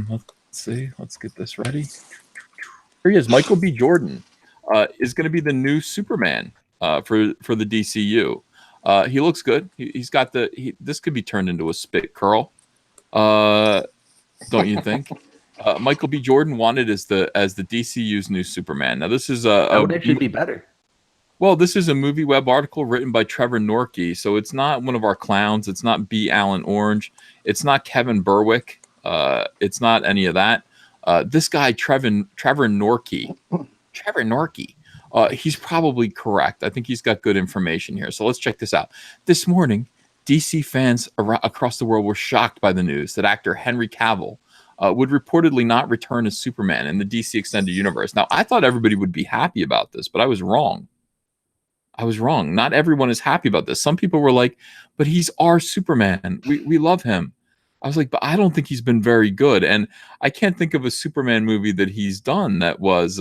Let's see. Let's get this ready. Here he is. Michael B. Jordan is going to be the new Superman for the DCU. He looks good. He's got this could be turned into a spit curl. Don't you think? Michael B. Jordan wanted as the DCU's new Superman. Now this is That would actually be better. Well, this is a movie web article written by Trevor Norkey, so it's not one of our clowns. It's not B. Allen Orange. It's not Kevin Berwick. It's not any of that. This guy, Trevor Norkey. Trevor Norkey. He's probably correct. I think he's got good information here. So let's check this out. This morning, DC fans across the world were shocked by the news that actor Henry Cavill would reportedly not return as Superman in the DC Extended Universe. Now, I thought everybody would be happy about this, but I was wrong. Not everyone is happy about this. Some people were like, but he's our Superman. We love him. I was like, but I don't think he's been very good. And I can't think of a Superman movie that he's done that was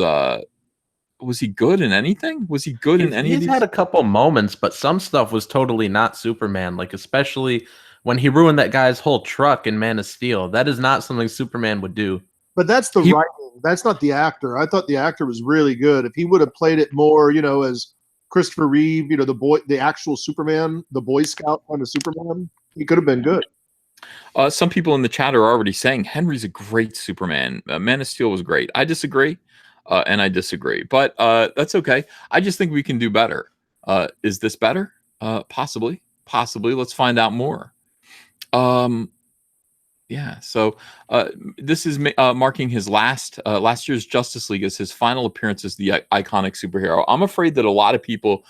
he good in anything? Was he good in any of these? He's had a couple moments, but some stuff was totally not Superman. Like, especially when he ruined that guy's whole truck in Man of Steel. That is not something Superman would do. But that's the writing. That's not the actor. I thought the actor was really good. If he would have played it more, as Christopher Reeve, the actual Superman, the Boy Scout kind of Superman, he could have been good. Some people in the chat are already saying Henry's a great Superman. Man of Steel was great. I disagree, and I disagree, but that's okay. I just think we can do better. Is this better? Possibly. Let's find out more. Yeah. So this is marking his last year's Justice League as his final appearance as the iconic superhero. I'm afraid that a lot of people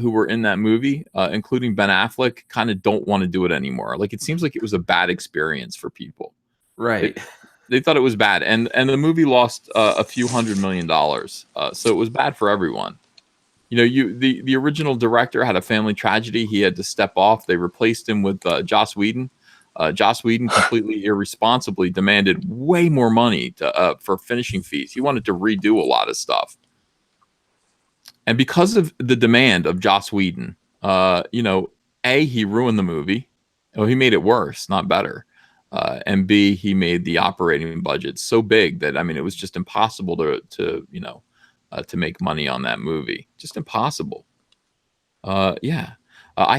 who were in that movie, including Ben Affleck, kind of don't want to do it anymore. Like, it seems like it was a bad experience for people. Right. They thought it was bad, and the movie lost a few $100 million. So it was bad for everyone. The original director had a family tragedy. He had to step off. They replaced him with Joss Whedon. Joss Whedon completely irresponsibly demanded way more money for finishing fees. He wanted to redo a lot of stuff. And because of the demand of Joss Whedon, A, he ruined the movie. Oh, he made it worse, not better. And B, he made the operating budget so big that, it was just impossible to make money on that movie. Just impossible. I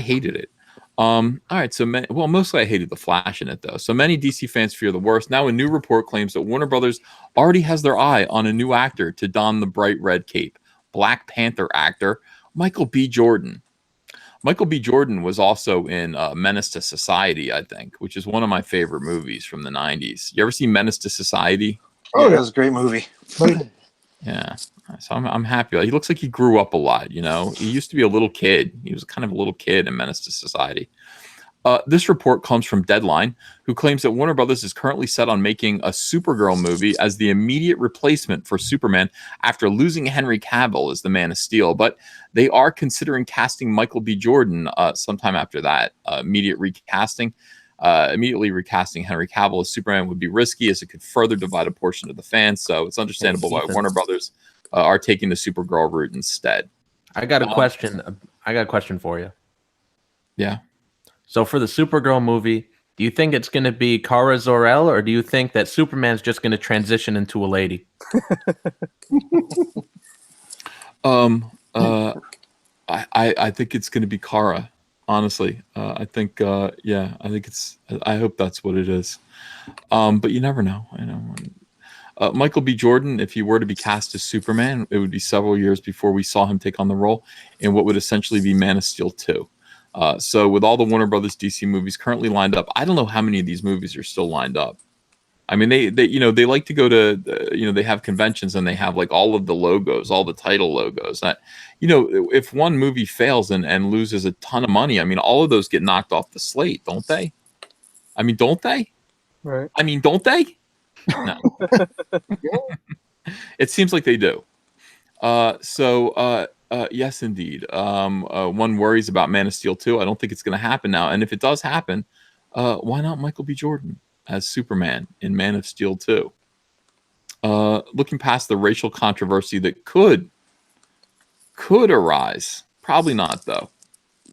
hated it. All right. So, mostly I hated the Flash in it, though. So many DC fans fear the worst. Now, a new report claims that Warner Brothers already has their eye on a new actor to don the bright red cape. Black Panther actor Michael B. Jordan. Michael B. Jordan was also in Menace to Society, I think, which is one of my favorite movies from the 90s. You ever see Menace to Society? Oh, that was a great movie. Yeah. So I'm happy. He looks like he grew up a lot, He used to be a little kid. He was kind of a little kid in Menace to Society. This report comes from Deadline, who claims that Warner Brothers is currently set on making a Supergirl movie as the immediate replacement for Superman after losing Henry Cavill as the Man of Steel. But they are considering casting Michael B. Jordan sometime after that. Immediately recasting Henry Cavill as Superman would be risky, as it could further divide a portion of the fans. So it's understandable why Warner Brothers are taking the Supergirl route instead. I got a question. I got a question for you. Yeah. So for the Supergirl movie, do you think it's going to be Kara Zor-El, or do you think that Superman's just going to transition into a lady? I think it's going to be Kara. Honestly, I think I hope that's what it is. But you never know. Michael B. Jordan, if he were to be cast as Superman, it would be several years before we saw him take on the role in what would essentially be Man of Steel 2. So with all the Warner Brothers DC movies currently lined up, I don't know how many of these movies are still lined up. They like to go to, they have conventions and they have like all of the logos, all the title logos. That, if one movie fails and loses a ton of money, all of those get knocked off the slate, don't they? Don't they? Right. Don't they? No. It seems like they do. Yes, indeed. One worries about Man of Steel 2. I don't think it's going to happen now. And if it does happen, why not Michael B. Jordan as Superman in Man of Steel 2? Looking past the racial controversy that could arise. Probably not, though.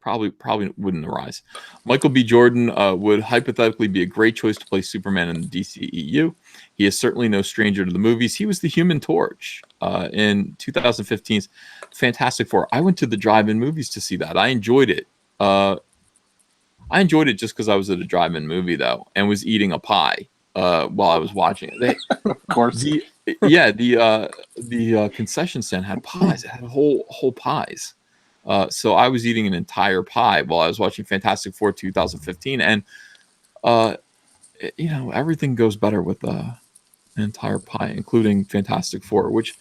probably wouldn't arise. Michael B. Jordan would hypothetically be a great choice to play Superman in the DCEU. He is certainly no stranger to the movies. He was the Human Torch in 2015's Fantastic Four. I went to the drive-in movies to see that. I enjoyed it. I enjoyed it just because I was at a drive-in movie though, and was eating a pie while I was watching it. Of course. The concession stand had pies. It had whole pies. So I was eating an entire pie while I was watching Fantastic Four 2015, and everything goes better with an entire pie, including Fantastic Four, which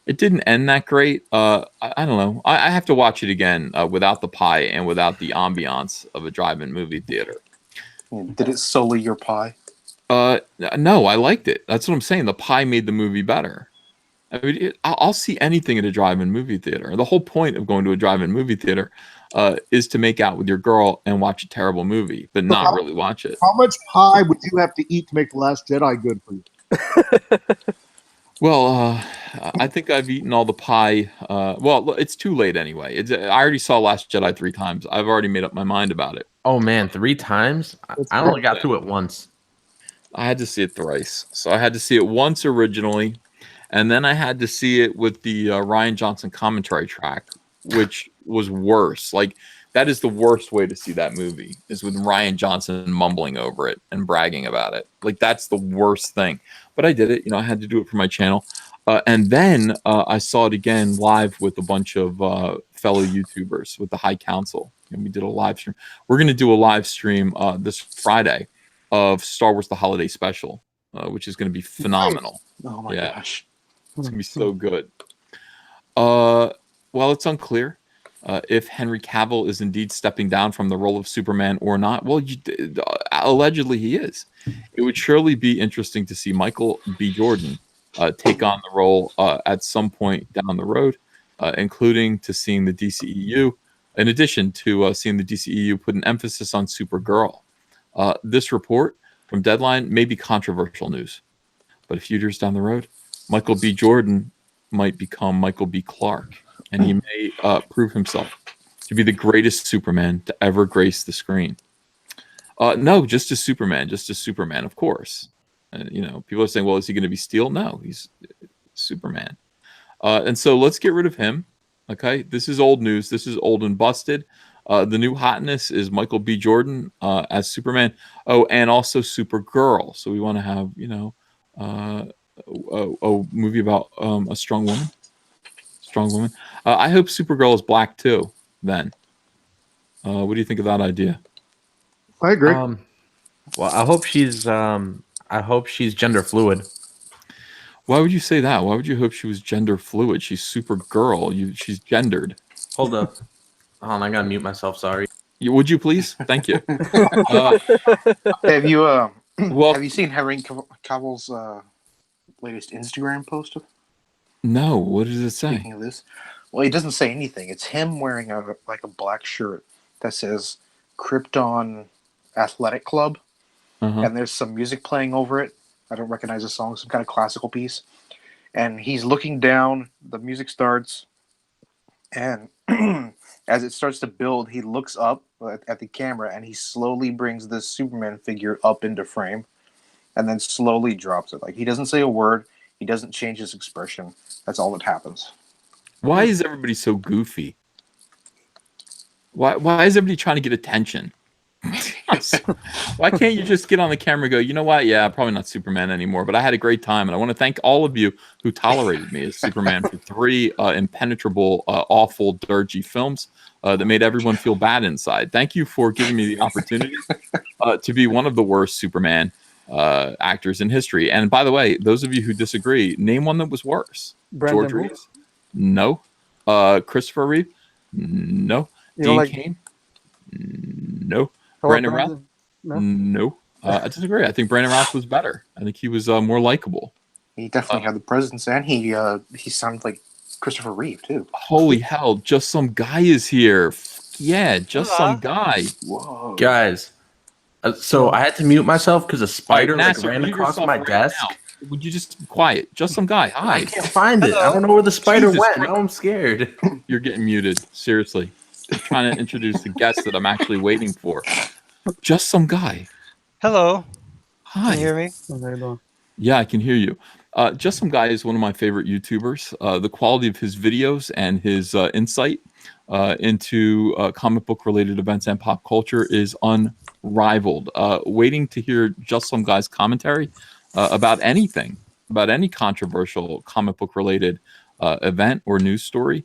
it didn't end that great. I don't know. I have to watch it again without the pie and without the ambiance of a drive-in movie theater. Did it sully your pie? No, I liked it. That's what I'm saying. The pie made the movie better. I mean, I'll see anything at a drive-in movie theater. The whole point of going to a drive-in movie theater is to make out with your girl and watch a terrible movie, but not really watch it. How much pie would you have to eat to make The Last Jedi good for you? Well, I think I've eaten all the pie. Well, it's too late anyway. I already saw Last Jedi 3 times. I've already made up my mind about it. Oh man, 3 times? I only got through it once. I had to see it thrice. So I had to see it once originally, and then I had to see it with the Ryan Johnson commentary track, which was worse. Like, that is the worst way to see that movie, is with Ryan Johnson mumbling over it and bragging about it. Like, that's the worst thing. But I did it. I had to do it for my channel. And then I saw it again live with a bunch of fellow YouTubers with the High Council. And we did a live stream. We're going to do a live stream this Friday of Star Wars The Holiday Special, which is going to be phenomenal. Oh my gosh. It's going to be so good. Well, it's unclear if Henry Cavill is indeed stepping down from the role of Superman or not. Well, allegedly he is. It would surely be interesting to see Michael B. Jordan take on the role at some point down the road, including to seeing the DCEU, in addition to seeing the DCEU put an emphasis on Supergirl. This report from Deadline may be controversial news, but a few years down the road, Michael B. Jordan might become Michael B. Clark, and he may prove himself to be the greatest Superman to ever grace the screen. No, just as Superman, of course. People are saying, well, is he going to be Steel? No, he's Superman. And so let's get rid of him. Okay, this is old news. This is old and busted. The new hotness is Michael B. Jordan as Superman. Oh, and also Supergirl. So we want to have, a movie about a strong woman. I hope Supergirl is black too. Then, what do you think of that idea? I agree. Well, I hope she's gender fluid. Why would you say that? Why would you hope she was gender fluid? She's Supergirl. She's gendered. Hold up. I gotta mute myself. Sorry. Would you please? Thank you. Have you Well, have you seen Henry Cavill's latest Instagram post? no. What does it say? Speaking of this, well, he doesn't say anything. It's him wearing a black shirt that says Krypton Athletic Club, and there's some music playing over it. I don't recognize the song, some kind of classical piece. And he's looking down. The music starts, and as it starts to build, he looks up at the camera, and he slowly brings this Superman figure up into frame, and then slowly drops it. Like, he doesn't say a word. He doesn't change his expression. That's all that happens. Why is everybody so goofy? Why is everybody trying to get attention? Why can't you just get on the camera and go, you know what? Yeah, probably not Superman anymore, but I had a great time. And I want to thank all of you who tolerated me as Superman for 3 impenetrable, awful, dirgy films that made everyone feel bad inside. Thank you for giving me the opportunity to be one of the worst Superman actors in history. And by the way, those of you who disagree, name one that was worse. Brandon George Reeves? No. Christopher Reeve? No. Dean Cain? No. Brandon Routh? No. I disagree. I think Brandon Routh was better. I think he was more likable. He definitely had the presence, and he sounded like Christopher Reeve too. Holy hell! Just some guy is here. Yeah, just some guy. Whoa, Guys. So I had to mute myself because a spider Nasser, ran mute across yourself my right desk. now. Would you just be quiet? Just some guy. Hi. I can't find it. I don't know where the spider Jesus went. Christ. Now I'm scared. You're getting muted. Seriously. I'm trying to introduce the guest that I'm actually waiting for. Just some guy. Hello. Hi. Can you hear me? How you doing? Yeah, I can hear you. Just some guy is one of my favorite YouTubers. The quality of his videos and his insight into comic book related events and pop culture is unrivaled. Waiting to hear just some guy's commentary about anything, about any controversial comic book related event or news story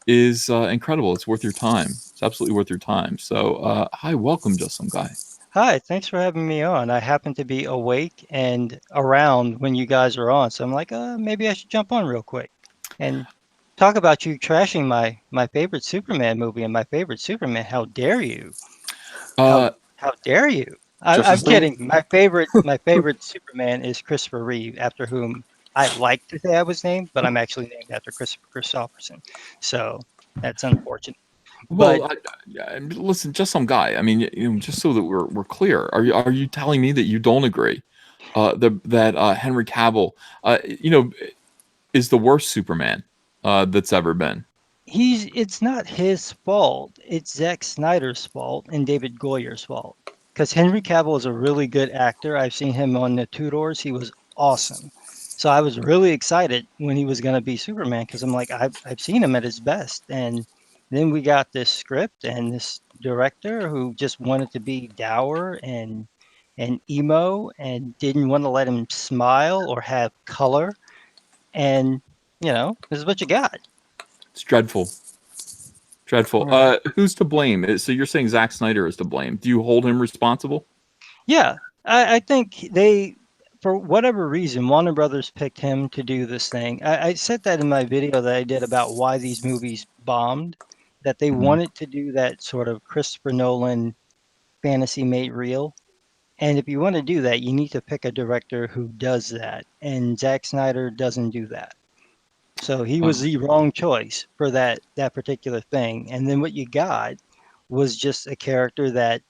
is incredible. It's worth your time. It's absolutely worth your time. So, hi, welcome, just some guy. Hi, thanks for having me on. I happen to be awake and around when you guys are on, so I'm like, maybe I should jump on real quick and talk about you trashing my favorite Superman movie and my favorite Superman. How dare you? How dare you? I'm Justice League? kidding. My favorite Superman is Christopher Reeve, after whom I like to say I was named, but I'm actually named after Christopher Christopherson. So that's unfortunate. Well, listen, just some guy. I mean, just so that we're clear, are you telling me that you don't agree that Henry Cavill, is the worst Superman that's ever been? It's not his fault. It's Zack Snyder's fault and David Goyer's fault. Because Henry Cavill is a really good actor. I've seen him on the Tudors. He was awesome. So I was really excited when he was going to be Superman, because I'm like, I've seen him at his best. And then we got this script and this director who just wanted to be dour and emo and didn't want to let him smile or have color. And, this is what you got. It's dreadful. Dreadful. Right. Who's to blame? So you're saying Zack Snyder is to blame? Do you hold him responsible? Yeah, I think for whatever reason, Warner Brothers picked him to do this thing. I said that in my video that I did about why these movies bombed, that they wanted to do that sort of Christopher Nolan fantasy made real. And if you want to do that, you need to pick a director who does that. And Zack Snyder doesn't do that. So he was the wrong choice for that particular thing. And then what you got was just a character that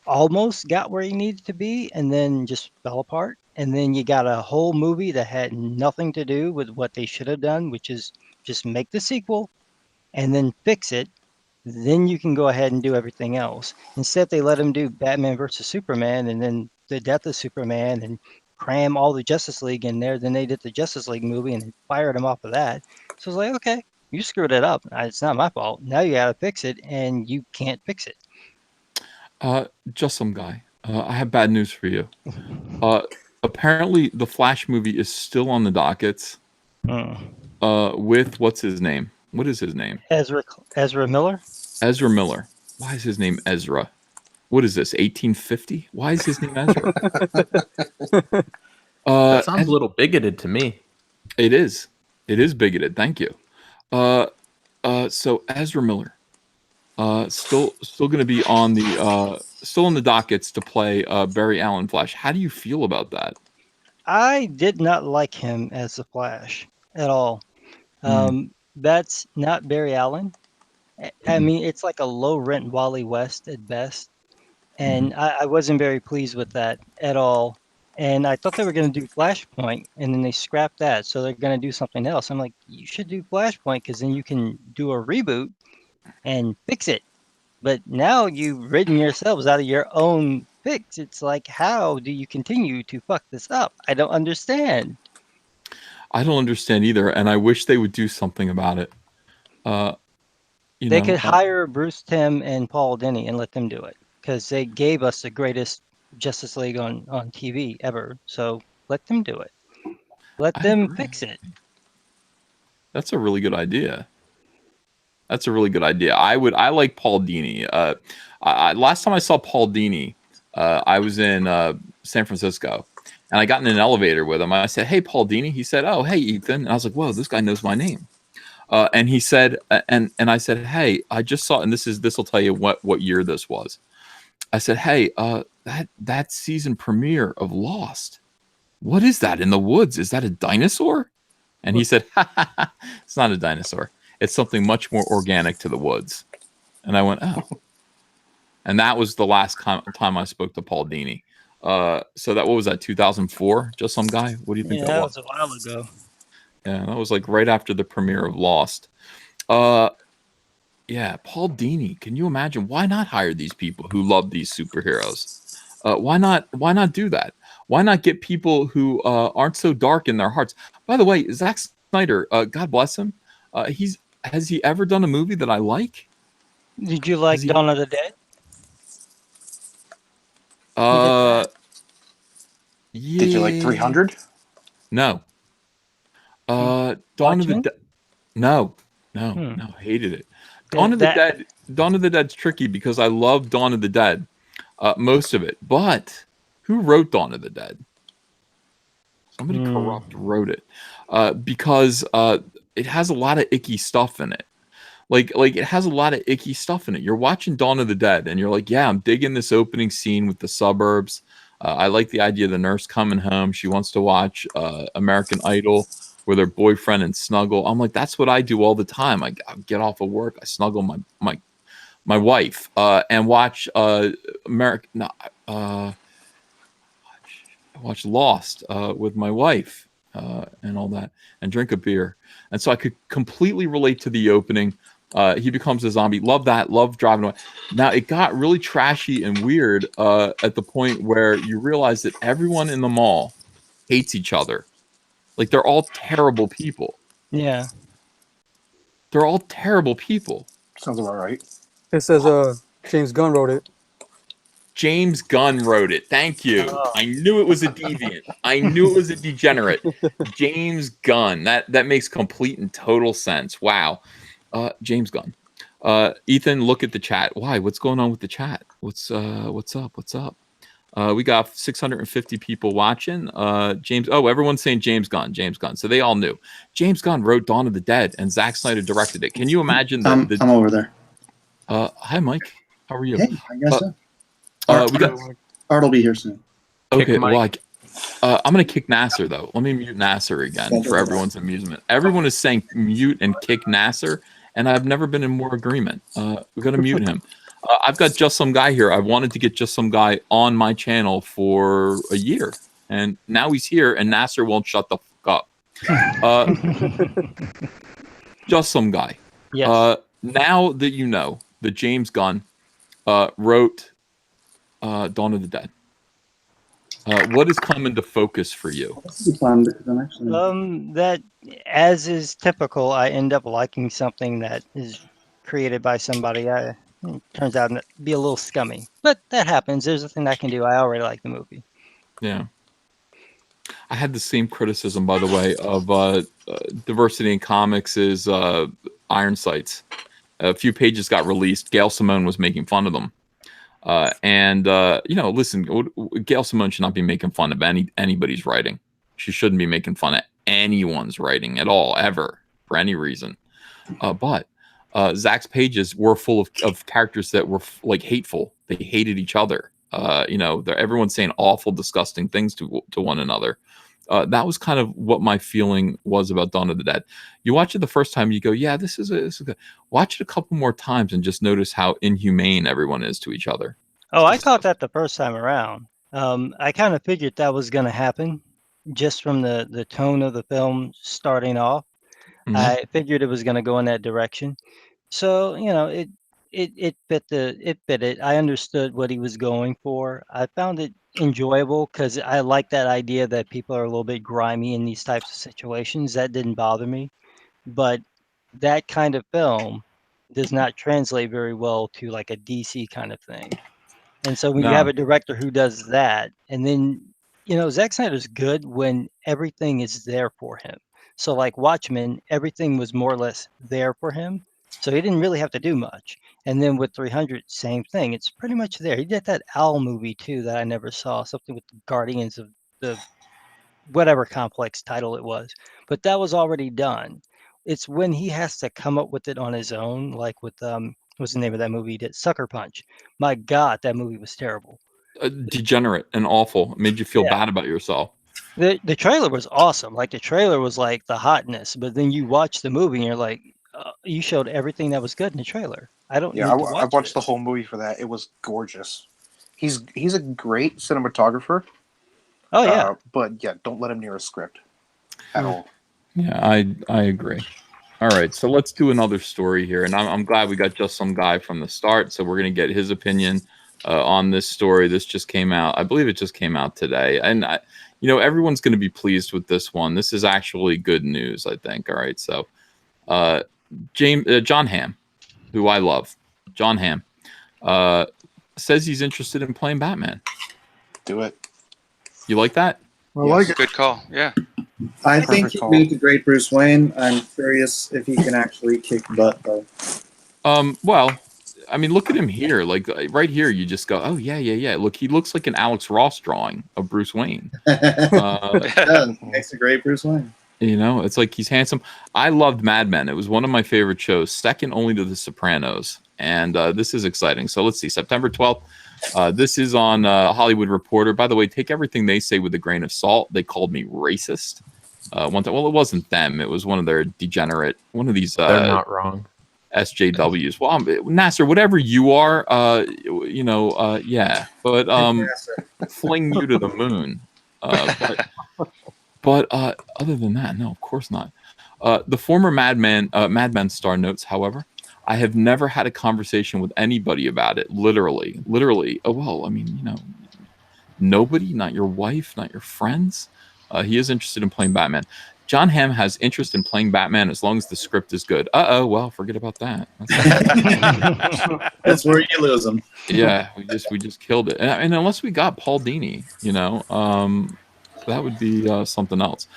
almost got where he needed to be and then just fell apart. And then you got a whole movie that had nothing to do with what they should have done, which is just make the sequel and then fix it. Then you can go ahead and do everything else. Instead, they let him do Batman versus Superman and then the death of Superman and cram all the Justice League in there. Then they did the Justice League movie and fired him off of that. So it's like, okay, you screwed it up. It's not my fault. Now you got to fix it, and you can't fix it. Just some guy. I have bad news for you. Apparently, the Flash movie is still on the dockets. With what's his name? What is his name? Ezra Miller. Ezra Miller. Why is his name Ezra? What is this? 1850? Why is his name Ezra? That sounds a little bigoted to me. It is. It is bigoted. Thank you. So Ezra Miller. Still going to be on the still on the dockets to play Barry Allen Flash. How do you feel about that? I did not like him as the Flash at all. That's not Barry Allen. I mean, it's like a low rent Wally West at best, and I wasn't very pleased with that at all. And I thought they were going to do Flashpoint, and then they scrapped that, so they're going to do something else. I'm like, you should do Flashpoint because then you can do a reboot and fix it. But now you've written yourselves out of your own fix. It's like, how do you continue to fuck this up? I don't understand. I don't understand either, and I wish they would do something about it. They could hire Bruce Timm and Paul Dini and let them do it, because they gave us the greatest Justice League on TV ever. So let them do it. Let them fix it. That's a really good idea. That's a really good idea. I like Paul Dini. Last time I saw Paul Dini, I was in San Francisco, and I got in an elevator with him. I said, "Hey, Paul Dini." He said, "Oh, hey, Ethan." And I was like, "Whoa, this guy knows my name." And he said, and I said, "Hey, I just saw," and this will tell you what year this was. I said, "Hey, that season premiere of Lost, what is that in the woods? Is that a dinosaur?" And he said, "It's not a dinosaur. It's something much more organic to the woods." And I went, "Oh." And that was the last time I spoke to Paul Dini. So what was that, 2004? Just some guy? What do you think that was? That was a while ago. Yeah, that was like right after the premiere of Lost. Yeah, Paul Dini. Can you imagine? Why not hire these people who love these superheroes? Why not? Why not do that? Why not get people who aren't so dark in their hearts? By the way, Zack Snyder, God bless him. Has he ever done a movie that I like? Did you like Has he? Dawn of the Dead? He did that. Yeah. Did you like 300? No. Dawn of the Watchmen? Dead. No, Hmm. no, hated it. Dawn That, of the that Dead. Dawn of the Dead's tricky because I love Dawn of the Dead, most of it. But who wrote Dawn of the Dead? Somebody corrupt wrote it, because it has a lot of icky stuff in it. Like it has a lot of icky stuff in it. You're watching Dawn of the Dead, and you're like, yeah, I'm digging this opening scene with the suburbs. I like the idea of the nurse coming home. She wants to watch American Idol with her boyfriend and snuggle. I'm like, that's what I do all the time. I get off of work, I snuggle my wife, and watch American. No, watch Lost with my wife, and all that, and drink a beer. And so I could completely relate to the opening. He becomes a zombie. Love that. Love driving away. Now it got really trashy and weird at the point where you realize that everyone in the mall hates each other. Like they're all terrible people. yeah. They're all terrible people. Sounds about right. It says James Gunn wrote it. James Gunn wrote it. Thank you. Oh. I knew it was a deviant. I knew it was a degenerate. James Gunn. That makes complete and total sense. Wow. James Gunn. Ethan, look at the chat. Why? What's going on with the chat? What's up? What's up? We got 650 people watching. James. Oh, everyone's saying James Gunn. James Gunn. So they all knew. James Gunn wrote Dawn of the Dead, and Zack Snyder directed it. Can you imagine that? I'm over there. Hi, Mike. How are you? Hey, I guess so. We got. Art will be here soon. Okay, Mike. well, I'm going to kick Nasser, though. Let me mute Nasser again for everyone's amusement. Everyone is saying mute and kick Nasser, and I've never been in more agreement. We're going to mute him. I've got Just Some Guy here. I wanted to get Just Some Guy on my channel for a year, and now he's here, and Nasser won't shut the fuck up. Just Some Guy. Yes. Now that you know that James Gunn wrote Dawn of the Dead, what has come into focus for you? This is a plan because I'm actually. That, as is typical, I end up liking something that is created by somebody. It turns out to be a little scummy, but that happens. There's nothing I can do. I already like the movie. Yeah. I had the same criticism, by the way, of diversity in comics is Iron Sights. A few pages got released. Gail Simone was making fun of them. Listen, Gail Simone should not be making fun of anybody's writing. She shouldn't be making fun of anyone's writing at all, ever, for any reason. But Zach's pages were full of characters that were like hateful. They hated each other. Everyone's saying awful, disgusting things to one another. That was kind of what my feeling was about Dawn of the Dead. You watch it the first time, you go, yeah, this is good. Watch it a couple more times and just notice how inhumane everyone is to each other. Oh, I caught that the first time around. I kind of figured that was going to happen just from the tone of the film starting off. Mhm. I figured it was going to go in that direction. So, it fit it. I understood what he was going for. I found it enjoyable because I like that idea that people are a little bit grimy in these types of situations. That didn't bother me, but that kind of film does not translate very well to like a DC kind of thing. And so when you have No. a director who does that, and then Zack Snyder's good when everything is there for him. So like Watchmen, everything was more or less there for him. So he didn't really have to do much. And then with 300, same thing. It's pretty much there. He did that Owl movie too that I never saw, something with the Guardians of the whatever complex title it was. But that was already done. It's when he has to come up with it on his own, like with what's the name of that movie he did? Sucker Punch. My God, that movie was terrible. Degenerate and awful. It made you feel bad about yourself. The trailer was awesome. Like the trailer was like the hotness, but then you watch the movie and you're like, you showed everything that was good in the trailer. I don't need to watch I watched it. the whole movie for that. It was gorgeous. He's a great cinematographer. Oh yeah. But yeah, don't let him near a script at all. Yeah, I agree. All right, so let's do another story here, and I'm glad we got just some guy from the start. So we're gonna get his opinion on this story. This just came out. I believe it just came out today, and everyone's gonna be pleased with this one. This is actually good news, I think. All right, so Jon Hamm, who I love, Jon Hamm, says he's interested in playing Batman. Do it. You like that? I like it. Good call. Yeah. I think he made a great Bruce Wayne. I'm curious if he can actually kick butt, though. Well, I mean, look at him here. Like right here, you just go, oh yeah. Look, he looks like an Alex Ross drawing of Bruce Wayne. Yeah, makes a great Bruce Wayne. It's like he's handsome. I loved Mad Men. It was one of my favorite shows, second only to The Sopranos. And this is exciting. So let's see, September 12th. This is on Hollywood Reporter. By the way, take everything they say with a grain of salt. They called me racist one time. Well, it wasn't them. It was one of their one of these. They're not wrong. SJWs. Well, Nasser, whatever you are, yeah. But fling you to the moon. But other than that, no, of course not. The former Mad Men star notes, however, I have never had a conversation with anybody about it. Literally. Oh, well, I mean, nobody, not your wife, not your friends. He is interested in playing Batman. Jon Hamm has interest in playing Batman as long as the script is good. Well, forget about that. That's where you lose him. Yeah, we just killed it. And unless we got Paul Dini, that would be something else.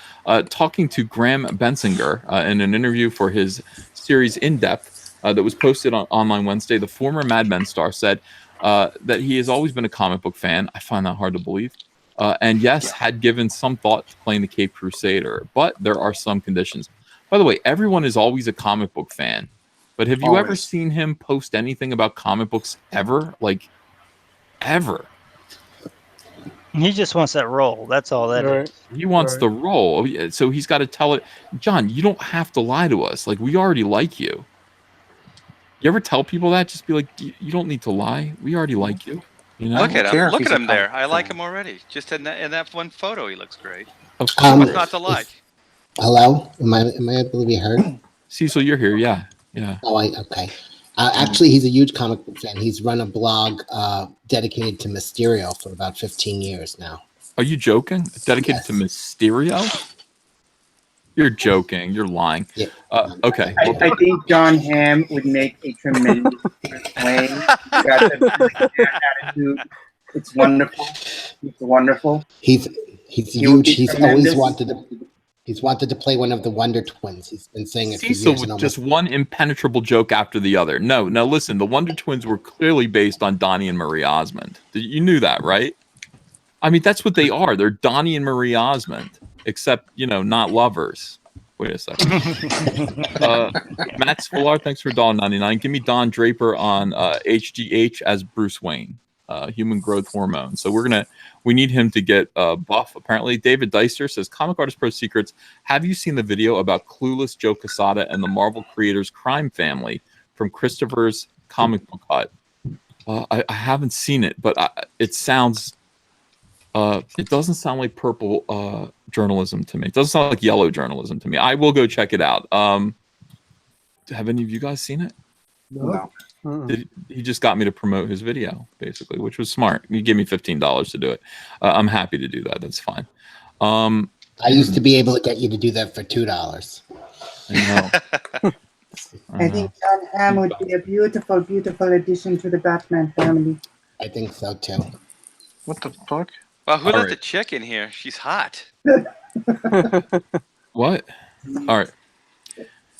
Talking to Graham Bensinger in an interview for his series In Depth that was posted on online Wednesday, the former Mad Men star said that he has always been a comic book fan. I find that hard to believe. And yes, had given some thought to playing the Caped Crusader, but there are some conditions. By the way, everyone is always a comic book fan, but have you ever seen him post anything about comic books ever? Like, ever? He just wants that role. That's all that is. He wants the role. So he's got to tell it, John, you don't have to lie to us. Like, we already like you. You ever tell people that? Just be like, you don't need to lie. We already like you. Look at him. Look at him there. I like him already. Just in that one photo, he looks great. What's not to like? Hello? Am I able to be heard? Cecil, you're here. Yeah. Oh, okay. Actually, he's a huge comic book fan. He's run a blog dedicated to Mysterio for about 15 years now. Are you joking? Dedicated to Mysterio? You're joking. You're lying. Yeah. Okay. I think Jon Hamm would make a tremendous Wayne. He's got the attitude. It's wonderful. It's wonderful. He's huge. He's always wanted to play one of the Wonder Twins. He's been saying it for years. Cecil with just one impenetrable joke after the other. No, listen. The Wonder Twins were clearly based on Donnie and Marie Osmond. You knew that, right? I mean, that's what they are. They're Donnie and Marie Osmond, except, not lovers. Wait a second. Matt Spillar, thanks for $1.99. Give me Don Draper on HGH as Bruce Wayne, human growth hormone. So we need him to get buff, apparently. David Deister says, Comic Artist Pro Secrets, have you seen the video about clueless Joe Quesada and the Marvel creators' crime family from Christopher's comic book hut? I haven't seen it, but it sounds... it doesn't sound like purple journalism to me. It doesn't sound like yellow journalism to me. I will go check it out. Have any of you guys seen it? No. He just got me to promote his video, basically, which was smart. He gave me $15 to do it. I'm happy to do that. That's fine. I used to be able to get you to do that for $2. I think Jon Hamm would be a beautiful, beautiful addition to the Batman family. I think so, too. What the fuck? Well, who let the chick in here? She's hot. What? All right.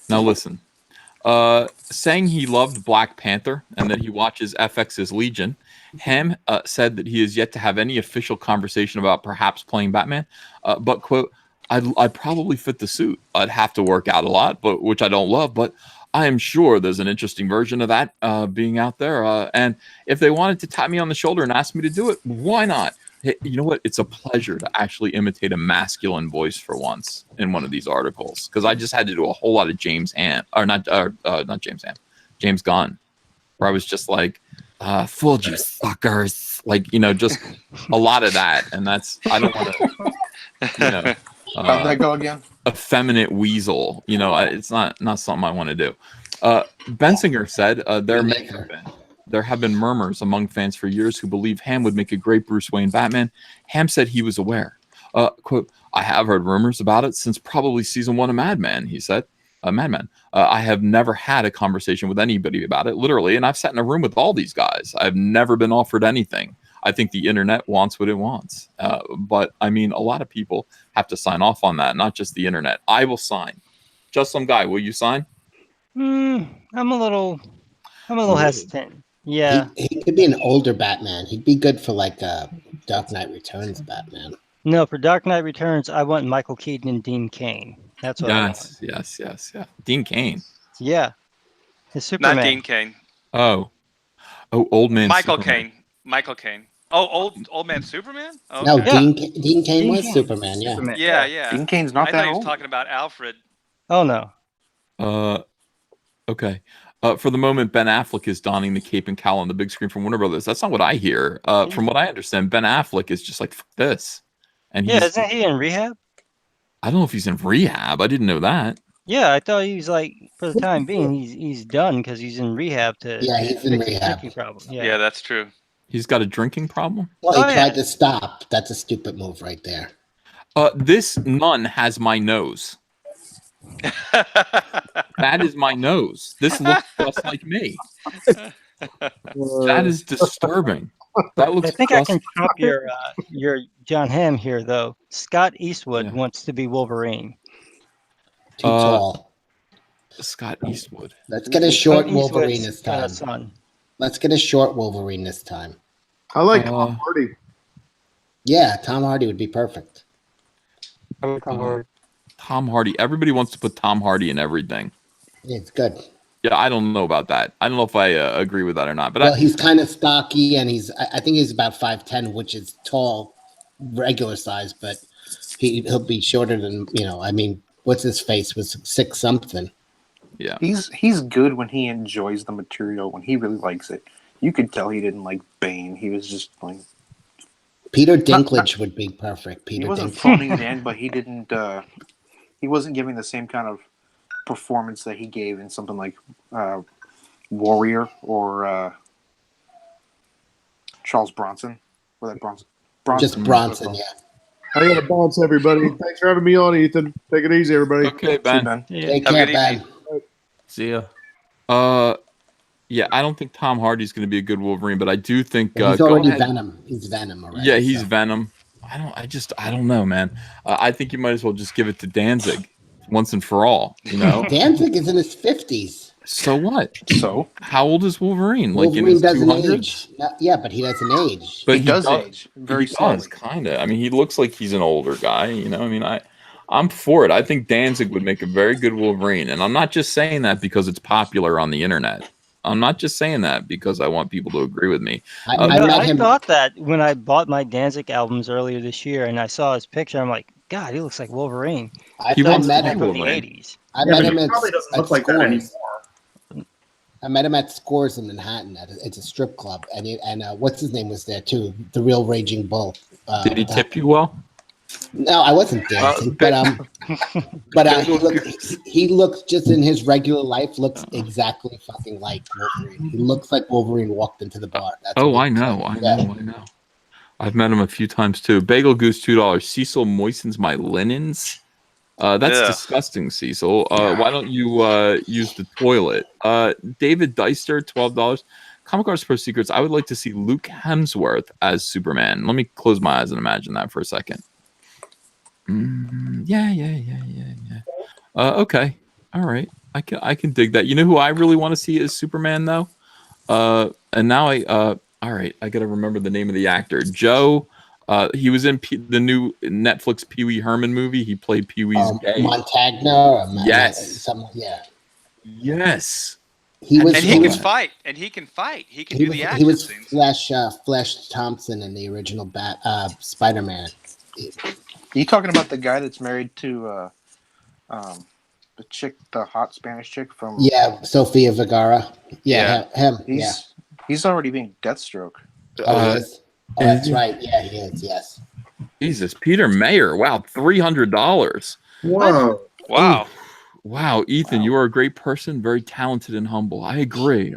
Now listen. Saying he loved Black Panther and that he watches FX's Legion, Hamm said that he has yet to have any official conversation about perhaps playing Batman. But, quote, I'd probably fit the suit. I'd have to work out a lot, but which I don't love. But I am sure there's an interesting version of that being out there. And if they wanted to tap me on the shoulder and ask me to do it, why not? Hey, you know what? It's a pleasure to actually imitate a masculine voice for once in one of these articles, because I just had to do a whole lot of James Gunn, where I was just like, fooled you suckers. Like, just a lot of that. And that's, I don't want to, How'd that go again? Effeminate weasel. You know, it's not something I want to do. Bensinger said there have been murmurs among fans for years who believe Hamm would make a great Bruce Wayne Batman. Hamm said he was aware. Quote, I have heard rumors about it since probably season 1 of Mad Men, he said. Madman. I have never had a conversation with anybody about it, literally, and I've sat in a room with all these guys. I've never been offered anything. I think the internet wants what it wants. But, I mean, a lot of people have to sign off on that, not just the internet. I will sign. Just some guy, will you sign? I'm a little hesitant. Yeah. He could be an older Batman. He'd be good for like Dark Knight Returns Batman. No, for Dark Knight Returns, I want Michael Keaton and Dean Cain. That's what I want. Yes. Dean Cain. Yeah. The Superman. Not Dean Cain. Oh, old man. Michael Superman. Caine. Michael Caine. Oh, old man Superman? Oh, No, okay. Dean Cain was Superman, yeah. Superman. Yeah. Dean Cain's not I that thought he was old. talking about Alfred. Oh, no. Okay. For the moment, Ben Affleck is donning the cape and cowl on the big screen from Warner Brothers. That's not what I hear. From what I understand, Ben Affleck is just like, fuck this. And isn't he in rehab? I don't know if he's in rehab. I didn't know that. Yeah, I thought he was like, for the time being, he's done because he's in rehab to he's in rehab. Problem. Yeah, that's true. He's got a drinking problem? Well, he tried to stop. That's a stupid move right there. This nun has my nose. That is my nose. This looks just like me. That is disturbing. That looks. I think I can trump your Jon Hamm here, though. Scott Eastwood wants to be Wolverine. Too tall. Scott Eastwood. Let's get a short Wolverine this time. Let's get a short Wolverine this time. I like Tom Hardy. Yeah, Tom Hardy would be perfect. I like Tom Hardy. Tom Hardy. Everybody wants to put Tom Hardy in everything. Yeah, it's good. Yeah, I don't know about that. I don't know if I agree with that or not. But he's kind of stocky, and I think he's about 5'10", which is tall, regular size. But he'll be shorter than I mean, what's his face was 6 something. Yeah, he's good when he enjoys the material. When he really likes it, you could tell he didn't like Bane. He was just like Peter Dinklage would be perfect. He wasn't phoning it in, but he didn't. He wasn't giving the same kind of performance that he gave in something like Warrior or Charles Bronson. Or that Bronson. Just Bronson, yeah. I gotta bounce, everybody. Thanks for having me on, Ethan. Take it easy, everybody. Okay, Ben. Take care, Ben. See ya. Yeah, I don't think Tom Hardy's going to be a good Wolverine, but I do think he's already Venom. He's Venom already. Yeah, he's Venom. I don't know, man. I think you might as well just give it to Danzig once and for all. Danzig is in his 50s. So what? So how old is Wolverine? Like Wolverine in his doesn't 200s? age. Yeah, but he doesn't age. But he does age very slowly. Kind of. I mean, he looks like he's an older guy. I mean, I'm for it. I think Danzig would make a very good Wolverine, and I'm not just saying that because it's popular on the internet. I'm not just saying that because I want people to agree with me. I thought that when I bought my Danzig albums earlier this year, and I saw his picture, I'm like, God, he looks like Wolverine. I met him from the 80s. I met him he probably doesn't look like that anymore. I met him at Scores in Manhattan. It's a strip club, and what's his name was there too? The Real Raging Bull. Did he tip you well? No, I wasn't dancing, but he looks just in his regular life looks exactly fucking like Wolverine. He looks like Wolverine walked into the bar. I know. I've met him a few times too. Bagel Goose $2. Cecil moistens my linens. That's disgusting, Cecil. Why don't you use the toilet? David Deister, $12. Comic Arts Pro Secrets. I would like to see Luke Hemsworth as Superman. Let me close my eyes and imagine that for a second. Yeah. Okay. All right. I can dig that. You know who I really want to see as Superman though? And now all right, I got to remember the name of the actor. Joe. He was in the new Netflix Pee Wee Herman movie. He played Pee Wee's gay. Montagna. Yes. Yeah. Yes. He can fight. He can do the action scenes. He was Flash Thompson in the original Spider-Man. Are you talking about the guy that's married to the chick, the hot Spanish chick from? Yeah, Sofia Vergara. Yeah, him. He's already being Deathstroke. Oh, he is? Oh, that's right. Yeah, he is. Yes. Jesus, Peter Mayer. Wow, $300. Whoa. Wow. Wow, Ethan, you are a great person, very talented and humble. I agree.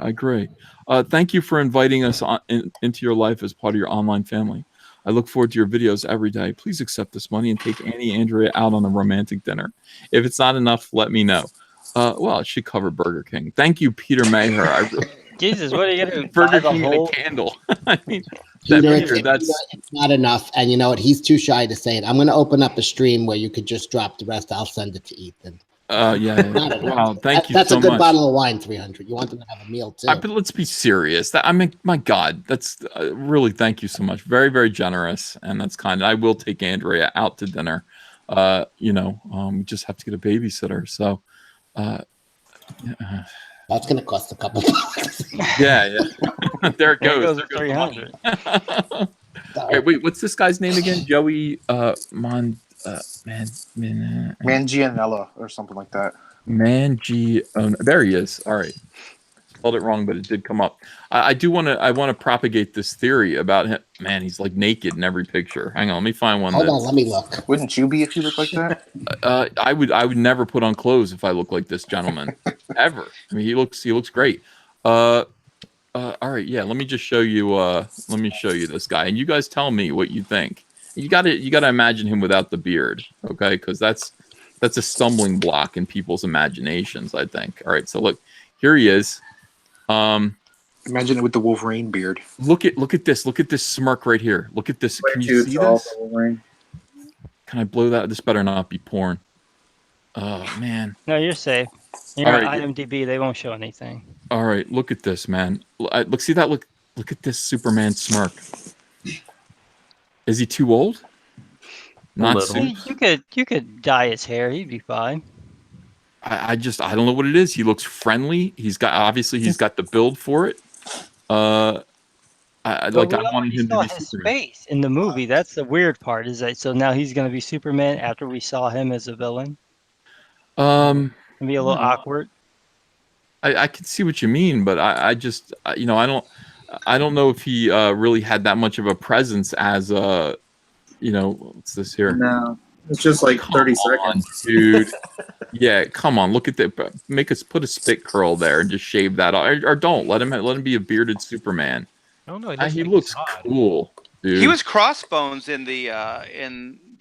Thank you for inviting us into your life as part of your online family. I look forward to your videos every day. Please accept this money and take Annie and Andrea out on a romantic dinner. If it's not enough, let me know. Well, it should cover Burger King. Thank you, Peter Mayer. Jesus, what are you gonna do? Burger Buy the King whole... and a candle. I mean, Peter, that's it's not enough. And you know what? He's too shy to say it. I'm going to open up a stream where you could just drop the rest. I'll send it to Ethan. Yeah. Wow, thank you so much. That's a good bottle of wine, 300. You want them to have a meal too. But let's be serious. I mean, my God, that's really, thank you so much. Very, very generous, and that's kind. I will take Andrea out to dinner. We just have to get a babysitter. So, that's going to cost a couple bucks. Yeah. There it goes. There goes 300. Right, wait, what's this guy's name again? Joey Manganiello or something like that. There he is. All right. Spelled it wrong, but it did come up. I want to propagate this theory about him. Man, he's like naked in every picture. Hang on, let me find one. Hold on, let me look. Wouldn't you be if you look like that? I would never put on clothes if I look like this gentleman. Ever. I mean, he looks great. All right, yeah, let me just show you this guy, and you guys tell me what you think. You gotta imagine him without the beard, okay? Because that's a stumbling block in people's imaginations, I think. All right, so look, here he is. Imagine it with the Wolverine beard. Look at this smirk right here. Look at this. Can you see this? Can I blow that? This better not be porn. Oh man. No, you're safe. You're on IMDb. They won't show anything. All right, look at this, man. Look, see that? Look at this Superman smirk. Is he too old? Not soon. You could dye his hair. He'd be fine. I don't know what it is. He looks friendly. He's got the build for it. I wanted him to be his Superman. face in the movie. That's the weird part. Is that so now he's going to be Superman after we saw him as a villain? It'd be a little awkward. I can see what you mean, but I don't know if he really had that much of a presence as what's this here? No, it's just like 30 seconds, dude. Yeah, come on, look at that. Put a spit curl there and just shave that off, or don't let him be a bearded Superman. I don't know. He looks cool, dude. He was Crossbones in the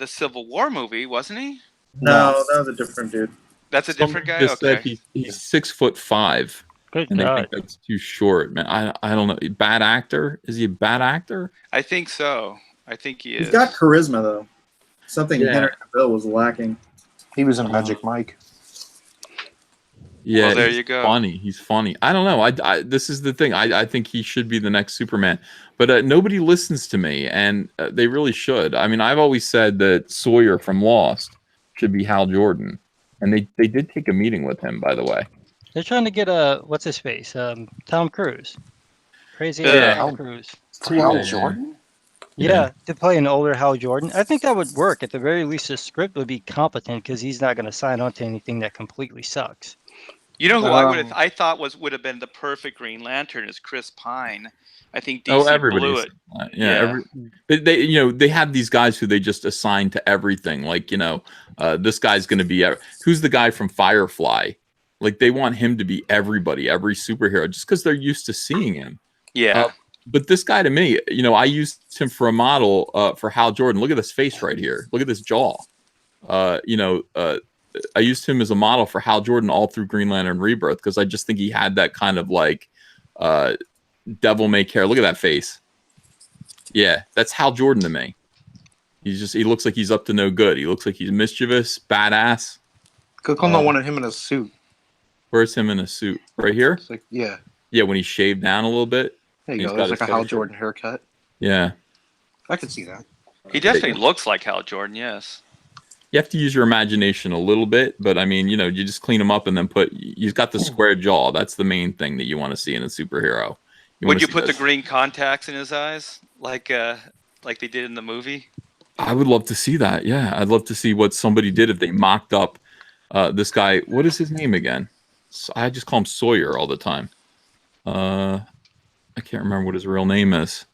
Civil War movie, wasn't he? No, that was a different dude. That's a different guy. Just okay. said he's 6'5". Good and God. I think that's too short, man. I don't know. Bad actor? Is he a bad actor? I think so. I think he is. He's got charisma though. Something Henry Cavill was lacking. He was in Magic Mike. Yeah, well, there you go. He's funny. I don't know. This is the thing. I think he should be the next Superman, but nobody listens to me, and they really should. I mean, I've always said that Sawyer from Lost should be Hal Jordan, and they did take a meeting with him, by the way. They're trying to get what's his face? Tom Cruise. Crazy Tom Cruise. Hal Jordan? Yeah, to play an older Hal Jordan. I think that would work. At the very least, the script would be competent because he's not going to sign on to anything that completely sucks. You know who I thought would have been the perfect Green Lantern is Chris Pine. I think DC blew it. They have these guys who they just assign to everything. Like this guy's going to be who's the guy from Firefly. Like they want him to be everybody, every superhero, just because they're used to seeing him. Yeah. But this guy to me, I used him for a model for Hal Jordan. Look at this face right here. Look at this jaw. I used him as a model for Hal Jordan all through Green Lantern Rebirth because I just think he had that kind of like devil may care. Look at that face. Yeah, that's Hal Jordan to me. He looks like he's up to no good. He looks like he's mischievous, badass. Click on the one of him in a suit. Where's him in a suit? Right here? It's like, yeah. Yeah, when he's shaved down a little bit. There you go. There's like a Hal Jordan haircut. Yeah. I could see that. He definitely looks like Hal Jordan, yes. You have to use your imagination a little bit, but I mean, you just clean him up and then he's got the square jaw. That's the main thing that you want to see in a superhero. Would you put the green contacts in his eyes like they did in the movie? I would love to see that. Yeah, I'd love to see what somebody did if they mocked up this guy. What is his name again? I just call him Sawyer all the time. I can't remember what his real name is.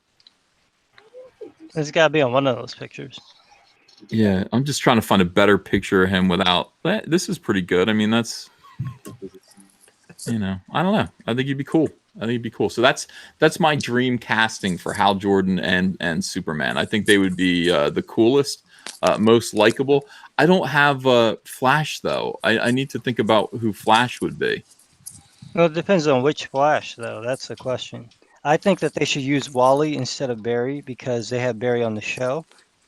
It's got to be on one of those pictures. Yeah, I'm just trying to find a better picture of him without. This is pretty good. I mean, that's, I don't know. I think he'd be cool. So that's my dream casting for Hal Jordan and Superman. I think they would be the coolest, most likable. I don't have Flash though. I need to think about who Flash would be. Well, it depends on which Flash, though. That's the question. I think that they should use Wally instead of Barry because they have Barry on the show,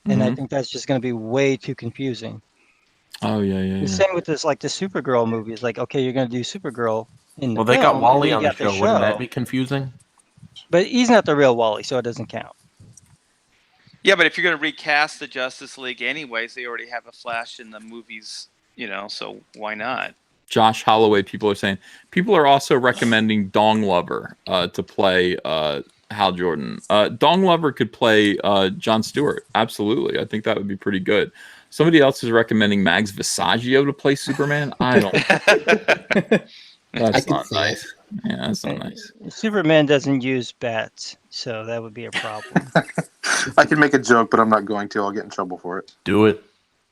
and I think that's just going to be way too confusing. Oh yeah. The same with this, like the Supergirl movie. It's like, okay, you're going to do Supergirl in the film. They got Wally and on the show. Wouldn't that be confusing? But he's not the real Wally, so it doesn't count. Yeah, but if you're going to recast the Justice League anyways, they already have a Flash in the movies, so why not? Josh Holloway, people are saying. People are also recommending Dong Lover to play Hal Jordan. Dong Lover could play Jon Stewart. Absolutely. I think that would be pretty good. Somebody else is recommending Mags Visaggio to play Superman. I don't. That's not nice. Yeah, that's not nice. Superman doesn't use bats, so that would be a problem. I can make a joke, but I'm not going to. I'll get in trouble for it. Do it.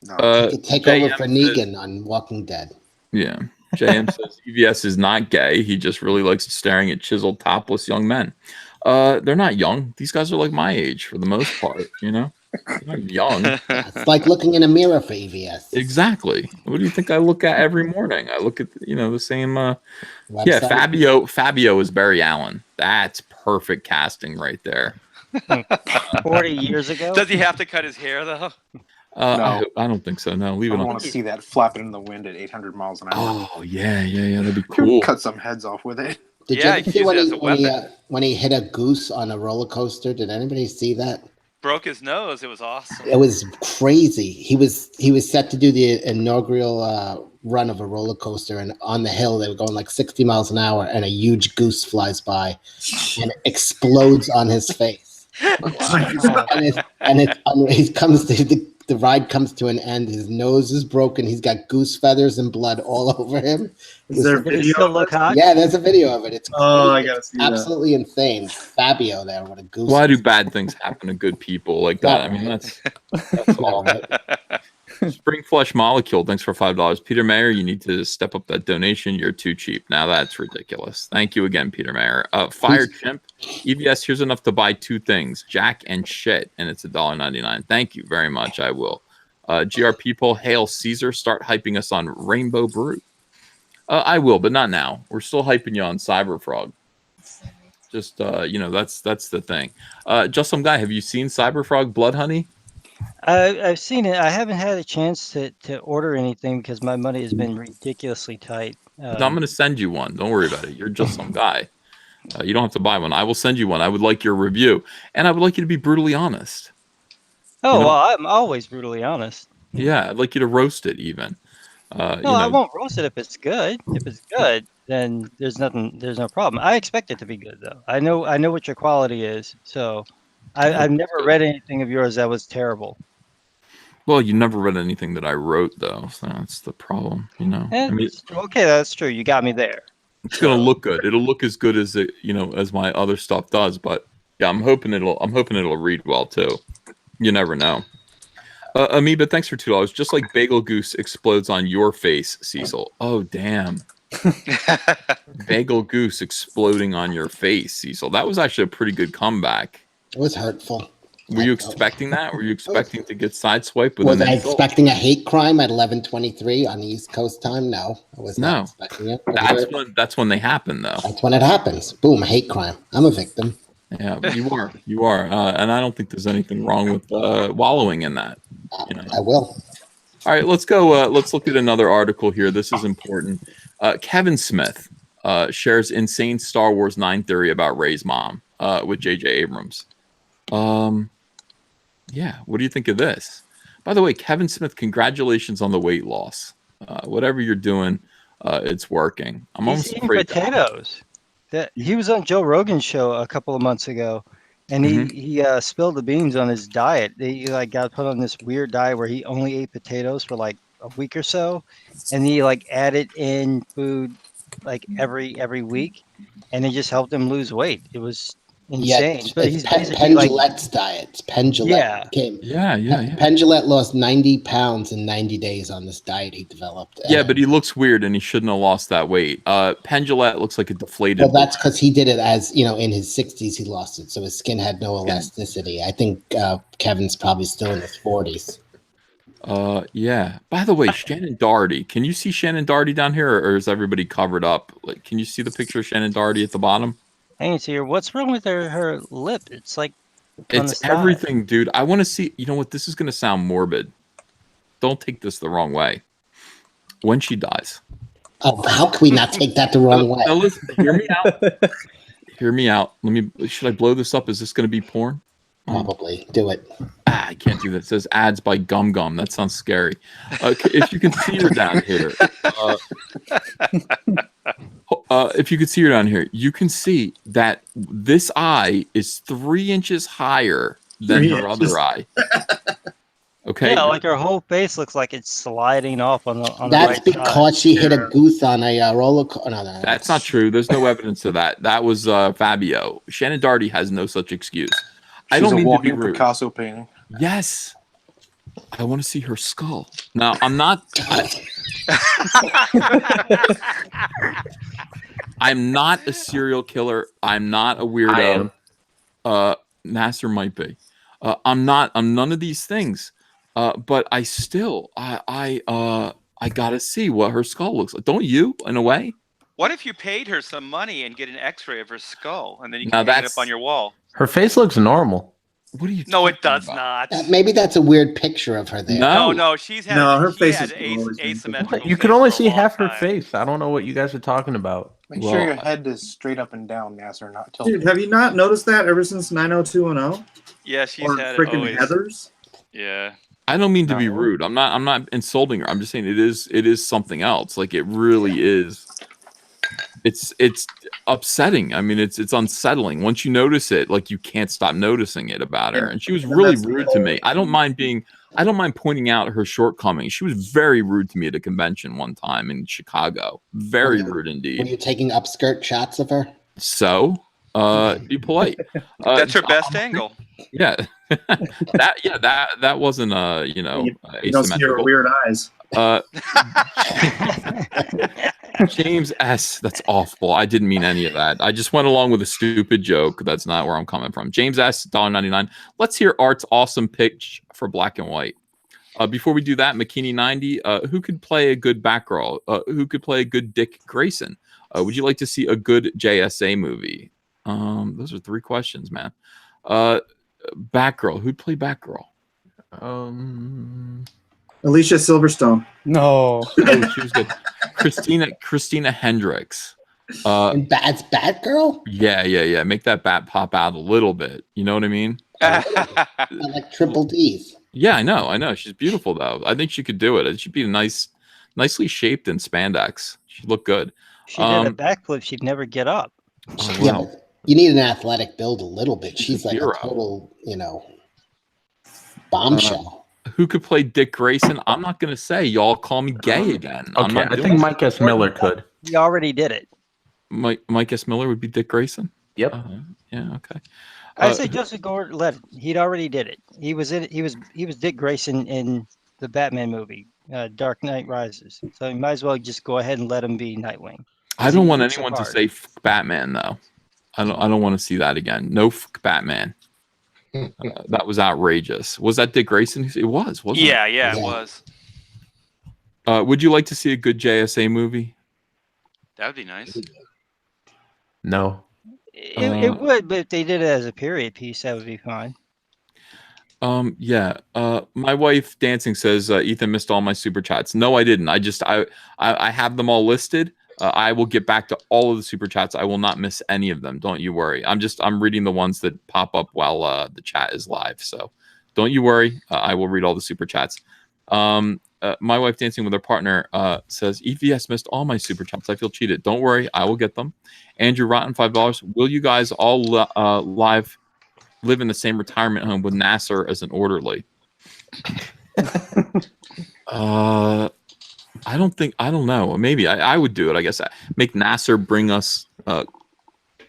No. He could take over for Negan on Walking Dead. Yeah. JM says EVS is not gay. He just really likes staring at chiseled, topless young men. They're not young. These guys are like my age for the most part, They're not young. It's like looking in a mirror for EVS. Exactly. What do you think I look at every morning? I look at, the same. Yeah, Fabio is Barry Allen. That's perfect casting right there. 40 years ago? Does he have to cut his hair, though? No. I don't think so. No, leave it on. I want to see that flapping in the wind at 800 miles an hour. Oh, yeah. That'd be cool. Cut some heads off with it. Did you ever see when he hit a goose on a roller coaster? Did anybody see that? Broke his nose. It was awesome. It was crazy. He was set to do the inaugural run of a roller coaster, and on the hill they were going like 60 miles an hour, and a huge goose flies by and explodes on his face. He comes to the ride comes to an end. His nose is broken. He's got goose feathers and blood all over him. Is there a video? Yeah, there's a video of it. It's I gotta see absolutely insane. Fabio there, what a goose. Why do bad things happen to good people like that? I mean, that's all. Spring Flesh Molecule, thanks for $5. Peter Mayer, you need to step up that donation. You're too cheap. Now that's ridiculous. Thank you again, Peter Mayer. Fire Chimp, EVS, here's enough to buy two things, Jack and shit, and it's $1.99. Thank you very much. I will. GRP poll, Hail Caesar, start hyping us on Rainbow Brute. I will, but not now. We're still hyping you on Cyberfrog. Just that's the thing. Just some guy, have you seen Cyberfrog Blood Honey? I've seen it. I haven't had a chance to order anything because my money has been ridiculously tight. I'm going to send you one. Don't worry about it. You're just some guy. You don't have to buy one. I will send you one. I would like your review, and I would like you to be brutally honest. Oh, well, I'm always brutally honest. Yeah, I'd like you to roast it even. I won't roast it if it's good. If it's good, then there's no problem. I expect it to be good, though. I know what your quality is, so I've never read anything of yours that was terrible. Well, you never read anything that I wrote, though, so that's the problem, I mean, okay, that's true. You got me there. It's gonna look good. It'll look as good as it, as my other stuff does. But yeah, I'm hoping it'll read well too. You never know. Amoeba, thanks for $2. Just like Bagel Goose explodes on your face, Cecil. Oh damn. Bagel Goose exploding on your face, Cecil. That was actually a pretty good comeback. It was hurtful. Were you expecting that? Were you expecting to get sideswiped? Was I expecting a hate crime at 11:23 on the East Coast time? No, I was not expecting it. That's when they happen, though. That's when it happens. Boom, a hate crime. I'm a victim. Yeah, you are, and I don't think there's anything wrong with wallowing in that. I will. All right, let's go. Let's look at another article here. This is important. Kevin Smith shares insane Star Wars 9 theory about Rey's mom with J.J. Abrams. Yeah, what do you think of this? By the way, Kevin Smith, congratulations on the weight loss. Whatever you're doing, it's working. He's eating potatoes. He was on Joe Rogan's show a couple of months ago, and he spilled the beans on his diet. He got put on this weird diet where he only ate potatoes for like a week or so, and he added in food every week, and it just helped him lose weight. It was insane. But he's basically Penn like, Jillette's diet. Penn Jillette came. Penn Jillette lost 90 pounds in 90 days on this diet he developed. Yeah, but he looks weird, and he shouldn't have lost that weight. Penn Jillette looks like a deflated. Well, that's because he did it as in his 60s. He lost it, so his skin had no elasticity. I think Kevin's probably still in his 40s. Yeah. By the way, Shannon Doherty. Can you see Shannon Doherty down here, or is everybody covered up? Like, can you see the picture of Shannon Doherty at the bottom? I can see her. What's wrong with her lip? It's like it's everything, dude. I want to see. You know what? This is going to sound morbid. Don't take this the wrong way. When she dies. Oh, how can we not take that the wrong way? Now listen, hear me out. Hear me out. Should I blow this up? Is this going to be porn? Probably. Do it. I can't do that. It says ads by Gum Gum. That sounds scary. If you can see her down here, if you could see her down here, you can see that this eye is 3 inches higher than her other eye. Okay. Yeah, like her whole face looks like it's sliding off on the. That's right because side. she hit a goose on a roller coaster. No, that's not true. There's no evidence of that. That was Fabio. Shannon Doherty has no such excuse. I don't mean to be rude. Picasso painting. Yes. I want to see her skull. Now, I'm not. I'm not a serial killer. I'm not a weirdo. Nasser might be. I'm not. I'm none of these things. But I still. I gotta see what her skull looks like. Don't you? In a way. What if you paid her some money and get an X-ray of her skull, and then you can hang it up on your wall? Her face looks normal. What are you? No, it does not. Maybe that's a weird picture of her there. No, she's had. No, her face is asymmetrical. You can only see half her face. I don't know what you guys are talking about. Make sure your head is straight up and down, Nasser, not tilted. Dude, have you not noticed that ever since 90210? Yeah, she's or had freaking always. Heathers. Yeah. I don't mean to be rude. I'm not insulting her. I'm just saying it is something else. Like, it really is. It's upsetting. I mean, it's unsettling. Once you notice it, like, you can't stop noticing it about her. And she was really rude to me. I don't mind pointing out her shortcomings. She was very rude to me at a convention one time in Chicago. Very rude indeed. Were you taking upskirt shots of her? So, be polite. That's her best angle. Yeah. that wasn't you don't see her weird eyes. James S. That's awful. I didn't mean any of that. I just went along with a stupid joke. That's not where I'm coming from. James S. $1.99. Let's hear Art's awesome pitch for Black and White. Before we do that, McKinney90. Who could play a good Batgirl? Who could play a good Dick Grayson? Would you like to see a good JSA movie? Those are 3 questions, man. Batgirl. Who'd play Batgirl? Alicia Silverstone. No. Oh, she was good. Christina Hendricks. And Bat's Batgirl? Yeah. Make that bat pop out a little bit. You know what I mean? Like triple D's. Yeah, I know. She's beautiful though. I think she could do it. She'd be nicely shaped in spandex. She'd look good. She did a backflip. She'd never get up. Oh, Yeah, wow. but you need an athletic build a little bit. She's like hero. a total, bombshell. Who could play Dick Grayson? I'm not going to say. Y'all call me gay again. Okay, I think Mike S. Miller could. He already did it. Mike S. Miller would be Dick Grayson? Yep. Yeah, okay. I say Joseph Gordon-Levitt. He'd already did it. He was Dick Grayson in the Batman movie, Dark Knight Rises. So you might as well just go ahead and let him be Nightwing. I don't want anyone to say F Batman though. I don't want to see that again. No F Batman. That was outrageous. Was that Dick Grayson? It was, wasn't it? Yeah, it was. Would you like to see a good JSA movie? That would be nice. No. It would, but if they did it as a period piece, that would be fine. Yeah. My wife dancing says Ethan missed all my super chats. No, I didn't. I have them all listed. I will get back to all of the super chats. I will not miss any of them. Don't you worry. I'm reading the ones that pop up while the chat is live. So don't you worry. I will read all the super chats. My wife dancing with her partner says EVS missed all my super chats. I feel cheated. Don't worry. I will get them. Andrew Rotten, $5. Will you guys all live in the same retirement home with Nasser as an orderly? I don't know. Maybe I would do it. I guess make Nasser bring us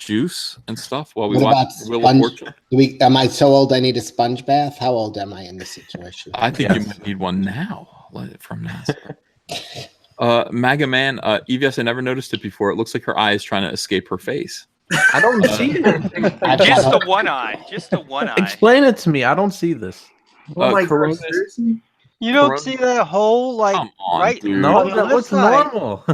juice and stuff while we What watch about Wheel of sponge? Fortune? Am I so old I need a sponge bath? How old am I in this situation? I think you might need one now from NASA. MAGA Man, EVS, I never noticed it before. It looks like her eye is trying to escape her face. I don't see it. Just the one eye. Just the one eye. Explain it to me. I don't see this. Oh my Corona- gosh, seriously? You don't see that hole like Come on, right dude. No, on the that left looks side? normal.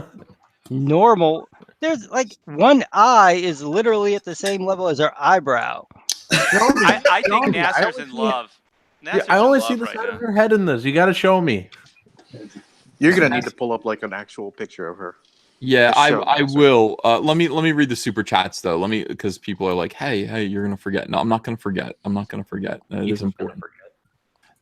Normal. There's like one eye is literally at the same level as her eyebrow. I think Johnny, I Nasser's only in see- love. Yeah, Nasser's I only in see love the right side now. of her head in this. You got to show me. You're gonna need to pull up like an actual picture of her. Yeah, Just show I Nasser. will. Let me read the super chats though. Because people are like, hey, you're gonna forget. No, I'm not gonna forget. I'm not gonna forget. It is important.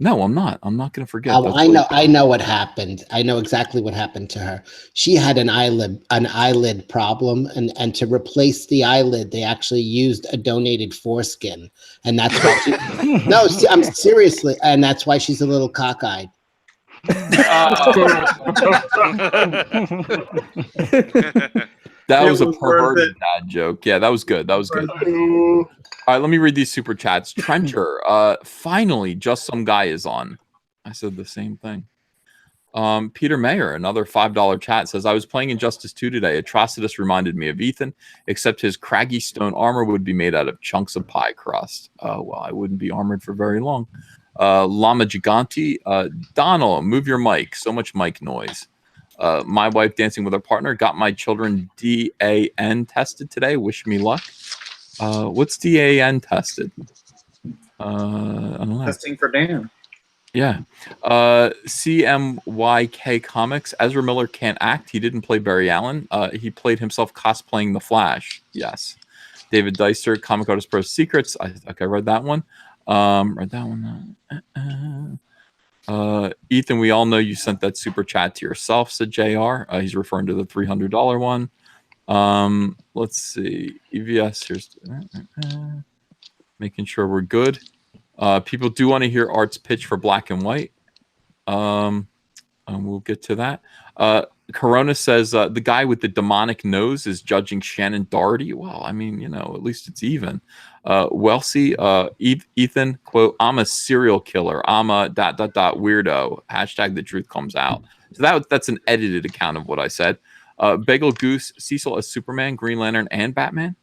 No, I'm not. I'm not gonna forget. Oh, That's I really- know. I know what happened. I know exactly what happened to her. She had an eyelid problem, and to replace the eyelid, they actually used a donated foreskin, and that's why. No, I'm seriously, and that's why she's a little cockeyed. That was a was worth perverted dad joke. Yeah, that was good. That was good. All right, let me read these super chats. Trencher, finally, just some guy is on. I said the same thing. Peter Mayer, another $5 chat, says, I was playing Injustice 2 today. Atrocitus reminded me of Ethan, except his craggy stone armor would be made out of chunks of pie crust. Well, I wouldn't be armored for very long. Llama Giganti, Donald, move your mic. So much mic noise. My wife dancing with her partner got my children DAN tested today. Wish me luck. What's DAN tested? I don't know. Testing for Dan. Yeah. CMYK Comics. Ezra Miller can't act. He didn't play Barry Allen. He played himself cosplaying The Flash. Yes. David Deister, Comic Artist Pro Secrets. I read that one. Read that one. Ethan, we all know you sent that super chat to yourself, said JR. He's referring to the $300 one. Let's see. EVS, here's making sure we're good. People do want to hear Art's pitch for Black and White. We'll get to that. Corona says the guy with the demonic nose is judging Shannon Doherty. Well, I mean, at least it's even. Wellesley, Ethan, quote, I'm a serial killer. I'm a ... weirdo. Hashtag the truth comes out. So that's an edited account of what I said. Bagel Goose, Cecil as Superman, Green Lantern, and Batman.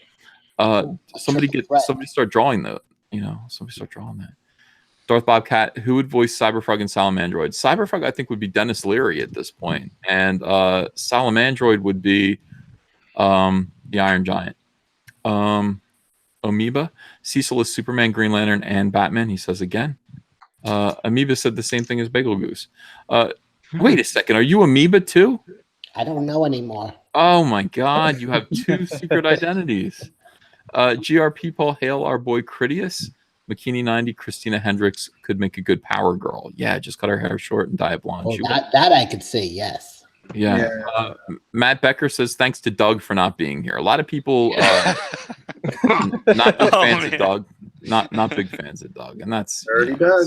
Somebody start drawing that. Somebody start drawing that. Darth Bobcat, who would voice Cyberfrog and Salamandroid? Cyberfrog, I think, would be Dennis Leary at this point, and Salamandroid would be the Iron Giant. Amoeba, Cecil is Superman, Green Lantern, and Batman. He says again. Amoeba said the same thing as Bagel Goose. Wait a second, are you Amoeba too? I don't know anymore. Oh my God, you have two secret identities. GRP Paul Hale, our boy Critias. Bikini 90, Christina Hendricks could make a good power girl. Yeah, just cut her hair short and dye it blonde. Well, that I could see, yes. Yeah. Matt Becker says, thanks to Doug for not being here. A lot of people not big fans of Doug. Not big fans of Doug. And that's Dirty Doug.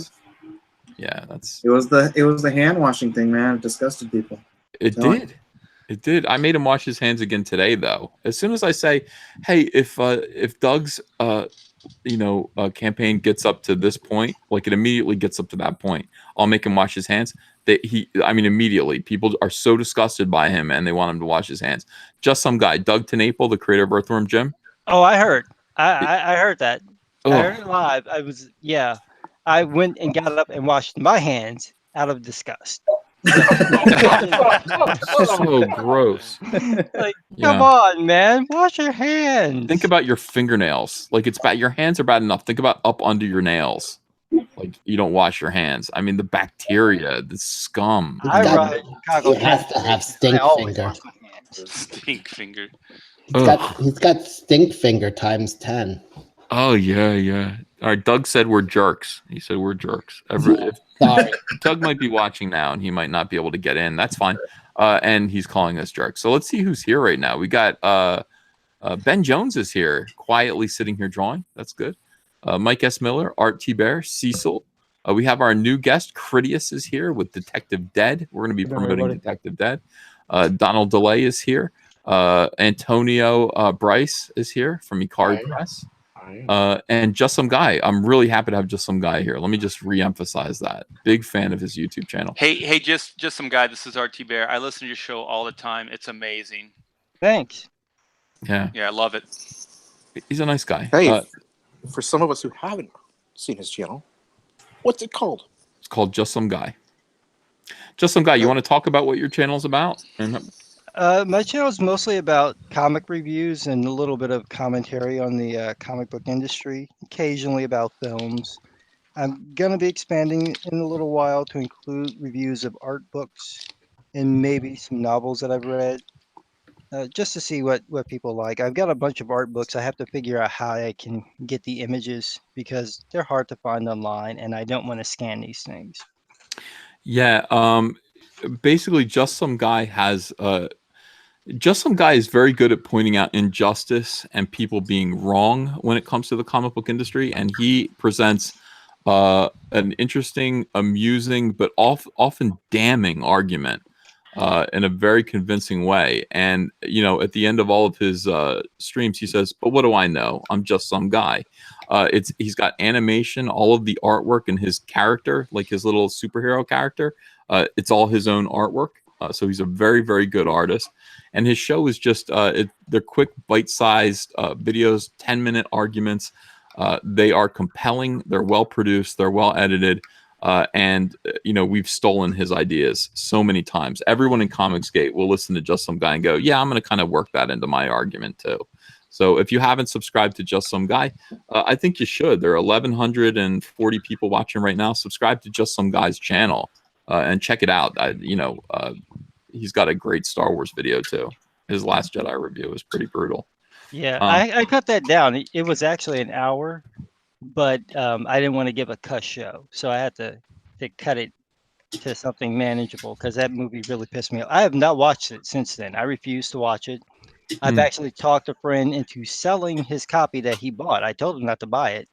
Yeah, that's It was the hand washing thing, man. It disgusted people. It did. I made him wash his hands again today, though. As soon as I say, "Hey, if Doug's campaign gets up to this point, like it immediately gets up to that point, I'll make him wash his hands." Immediately, people are so disgusted by him and they want him to wash his hands. Just some guy, Doug Tenaple, the creator of Earthworm Jim. Oh, I heard. I heard that. I heard it live. I went and got up and washed my hands out of disgust. So gross. Come on, man, wash your hands. Think about your fingernails. Like, it's bad. Your hands are bad enough. Think about up under your nails. Like, you don't wash your hands. I mean, the bacteria, the scum. He has to have stink finger. Stink finger. He's got stink finger times 10. Oh yeah. All right, Doug said we're jerks. He said we're jerks. Sorry. Doug might be watching now, and he might not be able to get in. That's fine. And he's calling us jerks. So let's see who's here right now. We got Ben Jones is here, quietly sitting here drawing. That's good. Mike S. Miller, Art T. Bear, Cecil. We have our new guest, Critias, is here with Detective Dead. We're going to be promoting Detective Dead. Donald DeLay is here. Antonio Bryce is here from Ikari Press. And Just Some Guy. I'm really happy to have Just Some Guy here. Let me just re-emphasize that. Big fan of his YouTube channel. Hey, just some guy. This is RT Bear. I listen to your show all the time. It's amazing. Thanks. Yeah, I love it. He's a nice guy. Hey, for some of us who haven't seen his channel, what's it called? It's called Just Some Guy. Just Some Guy. You want to talk about what your channel's about? My channel is mostly about comic reviews and a little bit of commentary on the comic book industry, occasionally about films. I'm going to be expanding in a little while to include reviews of art books and maybe some novels that I've read, just to see what people like. I've got a bunch of art books. I have to figure out how I can get the images because they're hard to find online, and I don't want to scan these things. Yeah, basically, Just Some Guy has... Just Some Guy is very good at pointing out injustice and people being wrong when it comes to the comic book industry, and he presents an interesting, amusing, but often damning argument in a very convincing way. And at the end of all of his streams, he says, "But what do I know? I'm just some guy." He's got animation, all of the artwork, and his character, like his little superhero character. It's all his own artwork. So he's a very, very good artist. And his show is just, they're quick, bite-sized videos, 10-minute arguments. They are compelling. They're well-produced. They're well-edited. And we've stolen his ideas so many times. Everyone in Comicsgate will listen to Just Some Guy and go, yeah, I'm going to kind of work that into my argument too. So if you haven't subscribed to Just Some Guy, I think you should. There are 1,140 people watching right now. Subscribe to Just Some Guy's channel. And check it out. He's got a great Star Wars video too. His Last Jedi review is pretty brutal. Yeah, I cut that down. It was actually an hour, but I didn't want to give a cuss show, so I had to cut it to something manageable because that movie really pissed me off. I have not watched it since then. I refuse to watch it. I've actually talked a friend into selling his copy that he bought. I told him not to buy it.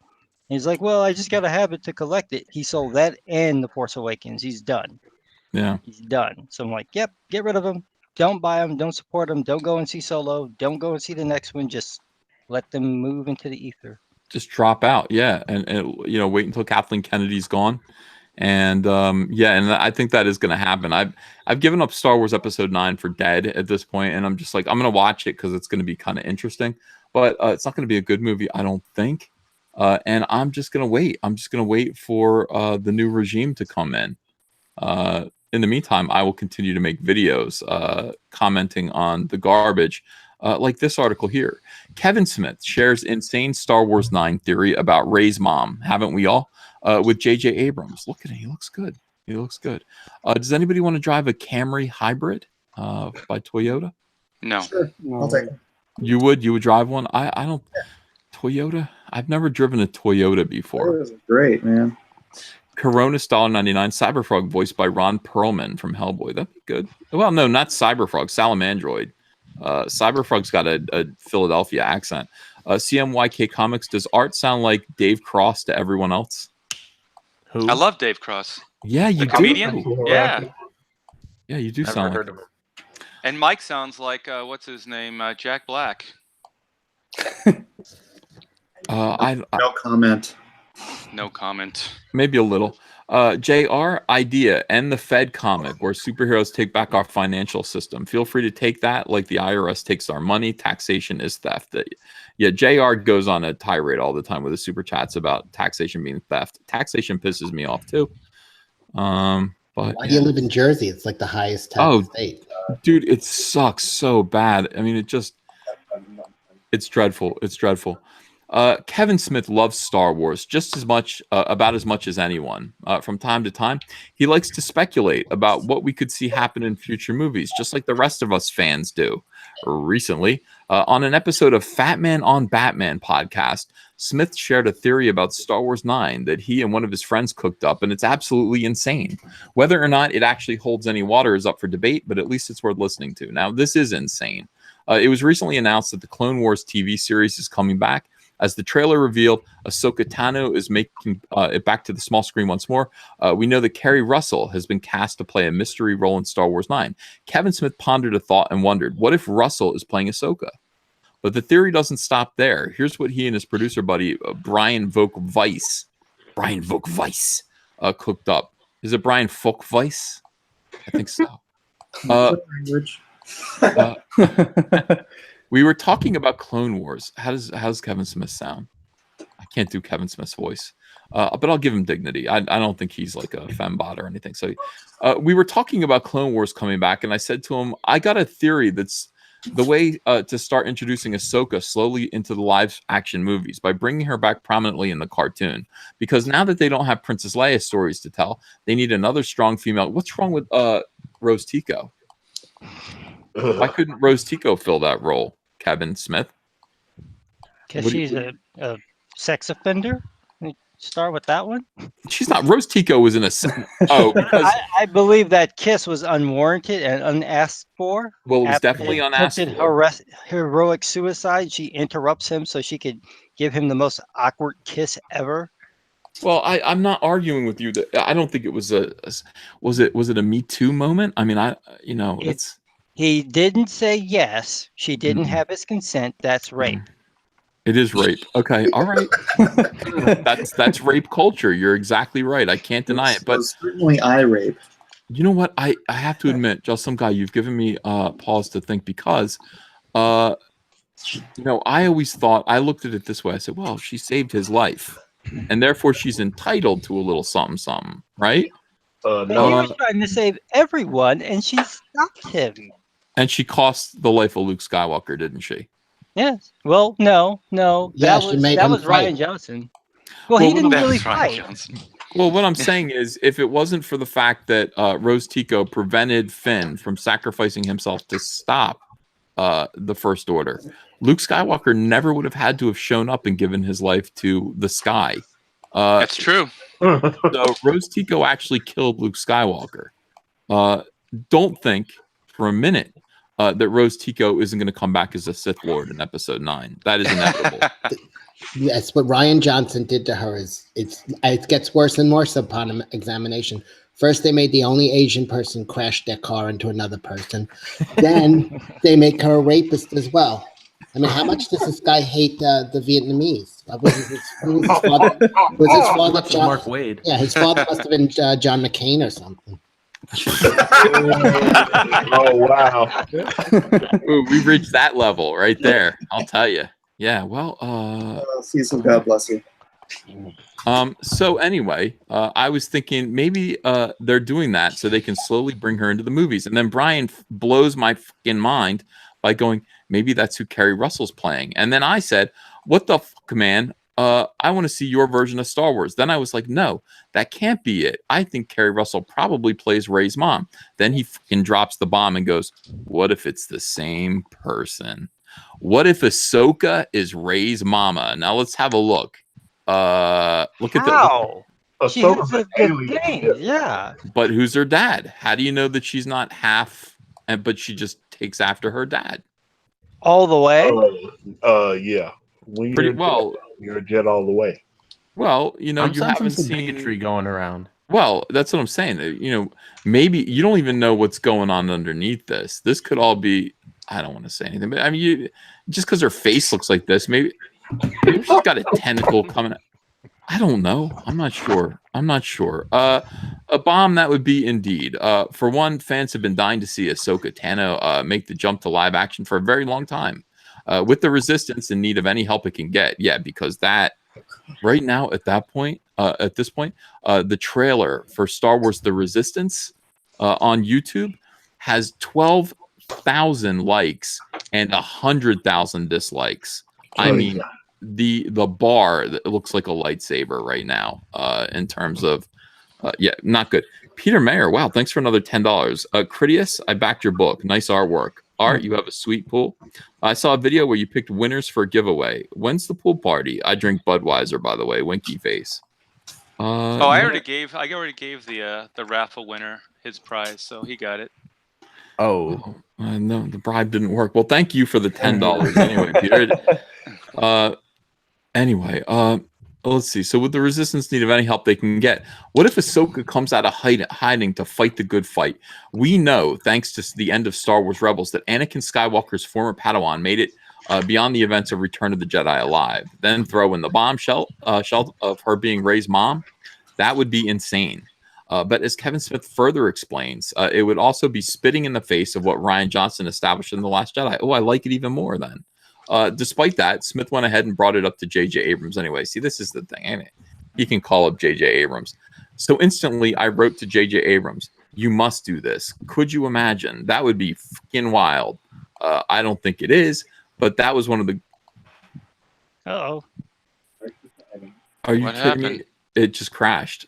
He's like, well, I just got to have it to collect it. He sold that and The Force Awakens. He's done. Yeah. He's done. So I'm like, yep, get rid of him. Don't buy him. Don't support him. Don't go and see Solo. Don't go and see the next one. Just let them move into the ether. Just drop out. Yeah. And wait until Kathleen Kennedy's gone. And and I think that is going to happen. I've given up Star Wars Episode 9 for dead at this point, and I'm just like, I'm going to watch it because it's going to be kind of interesting. But it's not going to be a good movie, I don't think. And I'm just going to wait. I'm just going to wait for the new regime to come in. In the meantime, I will continue to make videos commenting on the garbage, like this article here. Kevin Smith shares insane Star Wars 9 theory about Rey's mom. Haven't we all? With J.J. Abrams. Look at him. He looks good. He looks good. Does anybody want to drive a Camry hybrid by Toyota? No. Sure. I'll take it. You would drive one? I don't. Toyota? I've never driven a Toyota before. That was great, man. Corona $1.99 Cyberfrog voiced by Ron Perlman from Hellboy. That'd be good. Well, no, not Cyberfrog. Salamandroid. Cyberfrog's got a Philadelphia accent. CMYK Comics. Does art sound like Dave Cross to everyone else? Who? I love Dave Cross. Yeah, you The do. comedian? Yeah. Yeah, you do Never sound heard like. of him. And Mike sounds like what's his name? Jack Black. No comment. No comment. Maybe a little. JR idea and the Fed comic where superheroes take back our financial system. Feel free to take that like the IRS takes our money. Taxation is theft. Yeah, JR goes on a tirade all the time with his super chats about taxation being theft. Taxation pisses me off too. But Why do you live in Jersey? It's like the highest tax state. Dude, it sucks so bad. I mean, it's dreadful. It's dreadful. Kevin Smith loves Star Wars just as much, about as much as anyone. From time to time, he likes to speculate about what we could see happen in future movies, just like the rest of us fans do. Recently, on an episode of Fat Man on Batman podcast, Smith shared a theory about Star Wars 9 that he and one of his friends cooked up, and it's absolutely insane. Whether or not it actually holds any water is up for debate, but at least it's worth listening to. Now, this is insane. It was recently announced that the Clone Wars TV series is coming back, As the trailer revealed, Ahsoka Tano is making it back to the small screen once more. We know that Kerry Russell has been cast to play a mystery role in Star Wars 9. Kevin Smith pondered a thought and wondered, what if Russell is playing Ahsoka? But the theory doesn't stop there. Here's what he and his producer buddy, Brian Volk-Weiss, cooked up. Is it Brian Volk-Weiss? I think so. We were talking about Clone Wars. How does Kevin Smith sound? I can't do Kevin Smith's voice, but I'll give him dignity. I don't think he's like a fembot or anything. So we were talking about Clone Wars coming back, and I said to him, I got a theory that's the way to start introducing Ahsoka slowly into the live action movies by bringing her back prominently in the cartoon. Because now that they don't have Princess Leia stories to tell, they need another strong female. What's wrong with Rose Tico? Why couldn't Rose Tico fill that role, Kevin Smith? Because she's a sex offender? Start with that one. She's not. Rose Tico was in a. Because I believe that kiss was unwarranted and unasked for. Well, it was definitely unasked for. Heroic suicide. She interrupts him so she could give him the most awkward kiss ever. Well, I'm not arguing with you that I don't think it was was it a Me Too moment? I mean, it's. He didn't say yes. She didn't have his consent. That's rape. It is rape. Okay, all right. that's rape culture. You're exactly right. I can't deny it. But certainly, I rape. You know what? I have to admit, just some guy, you've given me pause to think because, I always thought I looked at it this way. I said, well, she saved his life, and therefore she's entitled to a little something, something, right? No, he was trying to save everyone, and she stopped him. And she cost the life of Luke Skywalker, didn't she? Yes. Well, no. Yeah, that was Rian Johnson. Well, he didn't really fight. Well, what I'm saying is, if it wasn't for the fact that Rose Tico prevented Finn from sacrificing himself to stop the First Order, Luke Skywalker never would have had to have shown up and given his life to the sky. That's true. So Rose Tico actually killed Luke Skywalker. Don't think for a minute that Rose Tico isn't going to come back as a Sith Lord in Episode 9. That is inevitable. Yes, what Rian Johnson did to her it gets worse and worse upon examination. First, they made the only Asian person crash their car into another person. Then they make her a rapist as well. I mean, how much does this guy hate the Vietnamese? Was his father John, Mark Wade? Yeah, his father must have been John McCain or something. Oh wow! Ooh, we've reached that level right there. I'll tell you. Yeah. Well. Cecil, God bless you. So anyway, I was thinking maybe they're doing that so they can slowly bring her into the movies, and then Brian blows my fucking mind by going, maybe that's who Kerry Russell's playing, and then I said, what the fuck, man? I want to see your version of Star Wars. Then I was like, no, that can't be it. I think Kerry Russell probably plays Rey's mom. Then he fucking drops the bomb and goes, what if it's the same person? What if Ahsoka is Rey's mama? Now let's have a look. Look at the. She has a good game. Yeah. But who's her dad? How do you know that she's not half, but she just takes after her dad? All the way? Yeah. When Pretty well. You're a Jet all the way. Well, you haven't seen bigotry going around. Well, that's what I'm saying. Maybe you don't even know what's going on underneath this. This could all be. I don't want to say anything, but I mean, just because her face looks like this, maybe she's got a tentacle coming out. I don't know. I'm not sure. A bomb that would be indeed. For one, fans have been dying to see Ahsoka Tano make the jump to live action for a very long time. With the Resistance in need of any help it can get. Yeah, because that right now at this point, the trailer for Star Wars The Resistance on YouTube has 12,000 likes and 100,000 dislikes. I mean, the bar that looks like a lightsaber right now in terms of not good. Peter Mayer, wow, thanks for another $10. Critias, I backed your book. Nice artwork. Art, you have a sweet pool. I saw a video where you picked winners for a giveaway. When's the pool party? I drink Budweiser, by the way. Winky face. I already gave the raffle winner his prize, so he got it. Oh, no, the bribe didn't work. Well, thank you for the $10 anyway, Peter. Anyway, let's see. So, would the Resistance need of any help they can get? What if Ahsoka comes out of hiding to fight the good fight? We know, thanks to the end of Star Wars Rebels, that Anakin Skywalker's former Padawan made it beyond the events of Return of the Jedi alive. Then throw in the bombshell of her being Rey's mom. That would be insane. But as Kevin Smith further explains, it would also be spitting in the face of what Rian Johnson established in The Last Jedi. Oh, I like it even more then. Despite that, Smith went ahead and brought it up to J.J. Abrams anyway. See, this is the thing, ain't it? He can call up J.J. Abrams. So instantly, I wrote to J.J. Abrams, you must do this. Could you imagine? That would be fucking wild. I don't think it is, but that was one of the... Uh-oh. Are you What kidding happened? me? It just crashed.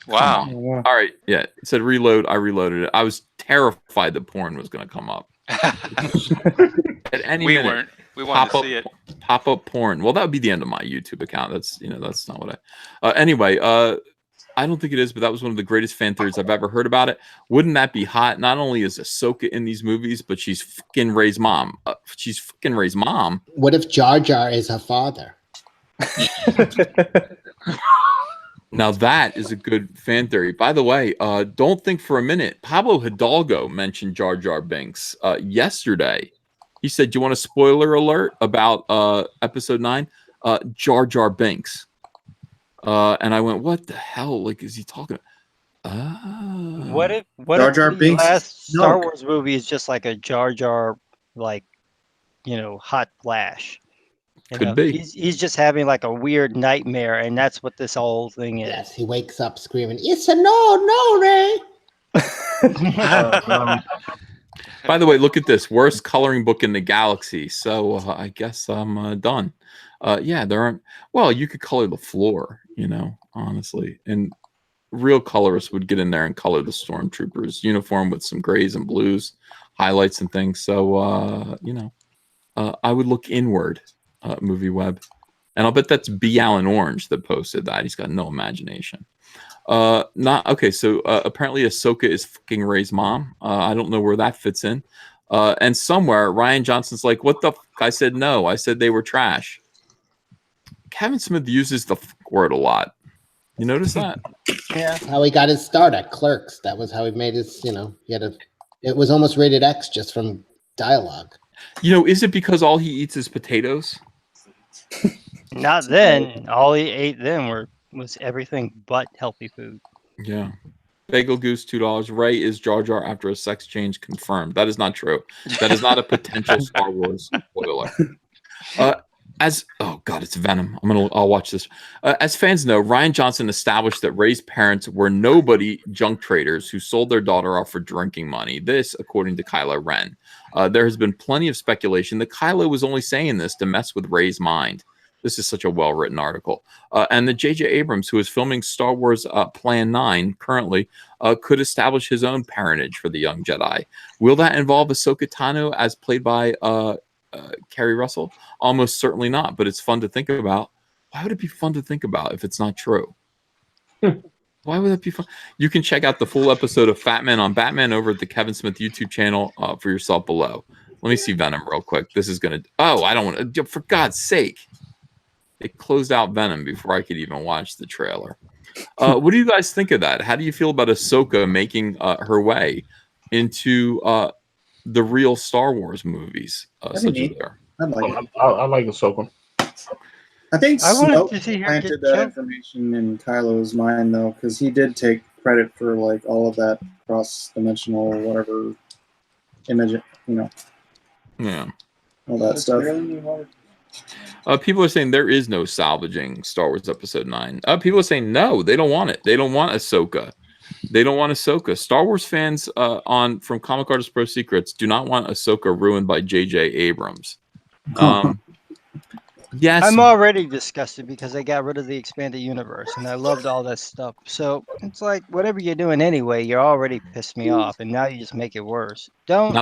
Wow. All right, yeah. It said reload. I reloaded it. I was terrified that porn was going to come up. At any We minute, weren't. We wanted to see it. Pop up porn. Well, that would be the end of my YouTube account. That's that's not what I. Anyway, I don't think it is, but that was one of the greatest fan theories I've ever heard about it. Wouldn't that be hot? Not only is Ahsoka in these movies, but she's fucking Rey's mom. She's fucking Rey's mom. What if Jar Jar is her father? Now that is a good fan theory. By the way, don't think for a minute. Pablo Hidalgo mentioned Jar Jar Binks yesterday. He said, "Do you want a spoiler alert about Episode 9? Jar Jar Binks." And I went, "What the hell? Like, is he talking?" What if Jar Jar the Binks? last Star No. Wars movie is just like a Jar Jar, like, hot flash? Could be. He's just having like a weird nightmare, and that's what this whole thing is. Yes, he wakes up screaming, "It's a no, Ray!" By the way, look at this worst coloring book in the galaxy. So I guess I'm done. Yeah, there aren't. Well, you could color the floor, honestly, and real colorists would get in there and color the stormtroopers' uniform with some grays and blues, highlights and things. So I would look inward, Movie Web, and I'll bet that's B. Allen Orange that posted that. He's got no imagination. Not okay. So apparently Ahsoka is fucking Rey's mom. I don't know where that fits in. And somewhere Rian Johnson's like, "What the fuck?" I said no. I said they were trash. Kevin Smith uses the fuck word a lot. You notice that? Yeah. How he got his start at Clerks. That was how he made his. He had it was almost rated X just from dialogue. Is it because all he eats is potatoes? Not then. All he ate then was everything but healthy food. Yeah. Bagel Goose, $2. Rey is Jar Jar after a sex change confirmed. That is not true. That is not a potential Star Wars spoiler. Oh god, it's Venom. I'll watch this. As fans know, Rian Johnson established that Rey's parents were nobody junk traders who sold their daughter off for drinking money. This, according to Kylo Ren. There has been plenty of speculation that Kylo was only saying this to mess with Rey's mind. This is such a well-written article. And that J.J. Abrams, who is filming Star Wars Plan 9 currently, could establish his own parentage for the young Jedi. Will that involve Ahsoka Tano as played by Kerry Russell? Almost certainly not, but it's fun to think about. Why would it be fun to think about if it's not true? Why would that be fun? You can check out the full episode of Fat Man on Batman over at the Kevin Smith YouTube channel for yourself below. Let me see Venom real quick. This is going to... Oh, I don't want to... For God's sake. It closed out Venom before I could even watch the trailer. What do you guys think of that? How do you feel about Ahsoka making her way into the real Star Wars movies? Such as there? I like Ahsoka. I think I wanted Snoke to see her planted get that killed. information in Kylo's mind, though, because he did take credit for like all of that cross-dimensional whatever image, Yeah. all that stuff. People are saying there is no salvaging Star Wars Episode 9. People are saying no, they don't want it. They don't want Ahsoka. They don't want Ahsoka. Star Wars fans from Comic Artist Pro Secrets do not want Ahsoka ruined by J.J. Abrams. Yes. I'm already disgusted because they got rid of the expanded universe, and I loved all that stuff. So it's like whatever you're doing anyway, you're already pissed me off, and now you just make it worse. Don't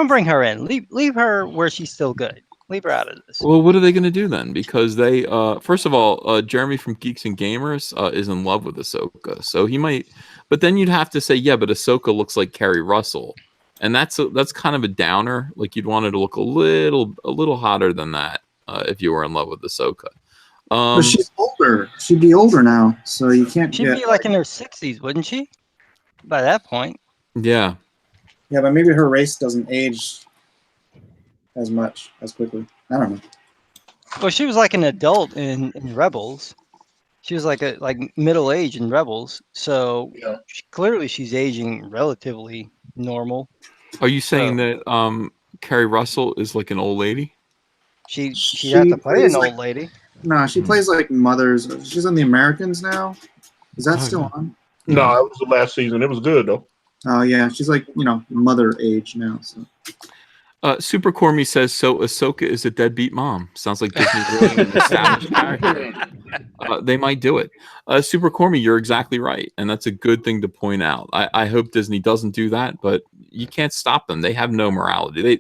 bring her in. Leave her where she's still good. Leave her out of this. Well, what are they going to do then? Because they, first of all, Jeremy from Geeks and Gamers is in love with Ahsoka, so he might. But then you'd have to say, yeah, but Ahsoka looks like Kerry Russell, and that's kind of a downer. Like you'd want her to look a little hotter than that. if you were in love with Ahsoka. But she's older. She'd be older now, so you can't She'd get. be like in her 60s, wouldn't she? By that point. Yeah. Yeah, but maybe her race doesn't age as quickly. I don't know. Well, she was like an adult in Rebels. She was like middle age in Rebels, so clearly she's aging relatively normal. Are you saying that Carrie Russell is like an old lady? She'd have to play an old lady. No, she plays like mothers. She's on The Americans now. Is that still on? No, it was the last season. It was good though. Oh yeah, she's like mother age now. So. Super Cormy says, so Ahsoka is a deadbeat mom. Sounds like Disney really an established character. They might do it. Super Cormy, you're exactly right. And that's a good thing to point out. I hope Disney doesn't do that, but you can't stop them. They have no morality. They,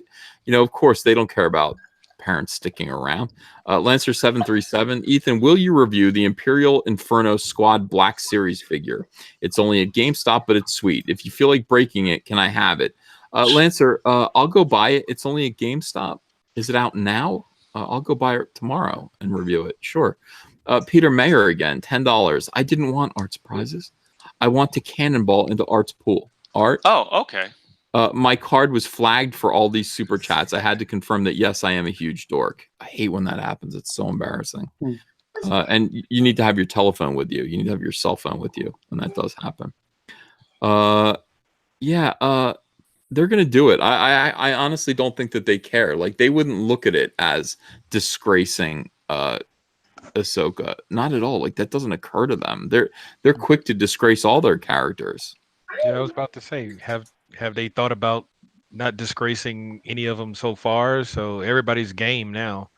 of course, they don't care about parents sticking around. Lancer737, Ethan, will you review the Imperial Inferno Squad Black Series figure? It's only at GameStop, but it's sweet. If you feel like breaking it, can I have it? Lancer, I'll go buy it. It's only a GameStop. Is it out now? I'll go buy it tomorrow and review it. Sure. Peter Mayer again, $10. I didn't want Art's prizes. I want to cannonball into Art's pool. Art? Oh, okay. My card was flagged for all these super chats. I had to confirm that, yes, I am a huge dork. I hate when that happens. It's so embarrassing. And you need to have your telephone with you. You need to have your cell phone with you when that does happen. They're going to do it. I honestly don't think that they care. Like, they wouldn't look at it as disgracing Ahsoka. Not at all. Like, that doesn't occur to them. They're quick to disgrace all their characters. Yeah, I was about to say, have they thought about not disgracing any of them so far? So everybody's game now.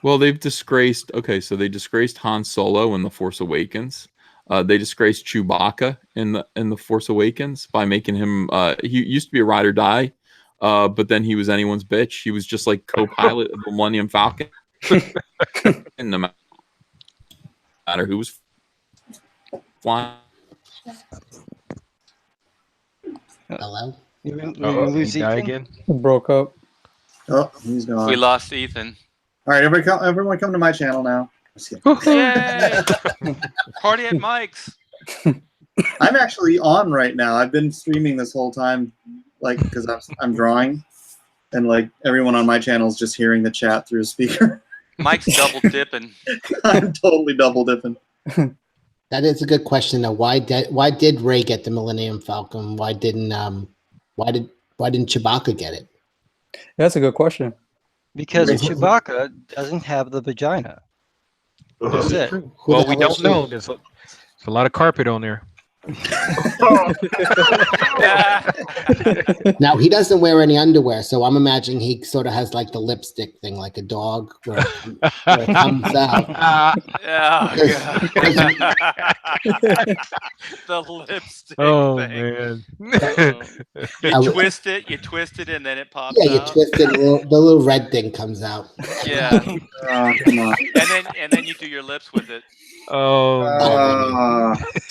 Well, they've disgraced. Okay, so they disgraced Han Solo in The Force Awakens. They disgraced Chewbacca in the Force Awakens by making him. He used to be a ride or die, but then he was anyone's bitch. He was just like co-pilot of the Millennium Falcon. And no matter who was flying. Hello. You lose die Ethan? again. Broke up. Oh, he's gone. We lost Ethan. All right, everyone come to my channel now. Yay! Party at Mike's. I'm actually on right now. I've been streaming this whole time, like, because I'm drawing, and like everyone on my channel is just hearing the chat through a speaker. Mike's double dipping. I'm totally double dipping. That is a good question though. Why did Rey get the Millennium Falcon? Why didn't Chewbacca get it? That's a good question. Because Chewbacca doesn't have the vagina. That's it. Well, we don't know. There's a lot of carpet on there. Now he doesn't wear any underwear, so I'm imagining he sort of has like the lipstick thing, like a dog, where it comes out. The lipstick thing. Man. You twist it, and then it pops out. Yeah, you twist it, the little red thing comes out. Yeah. Come on. And then you do your lips with it.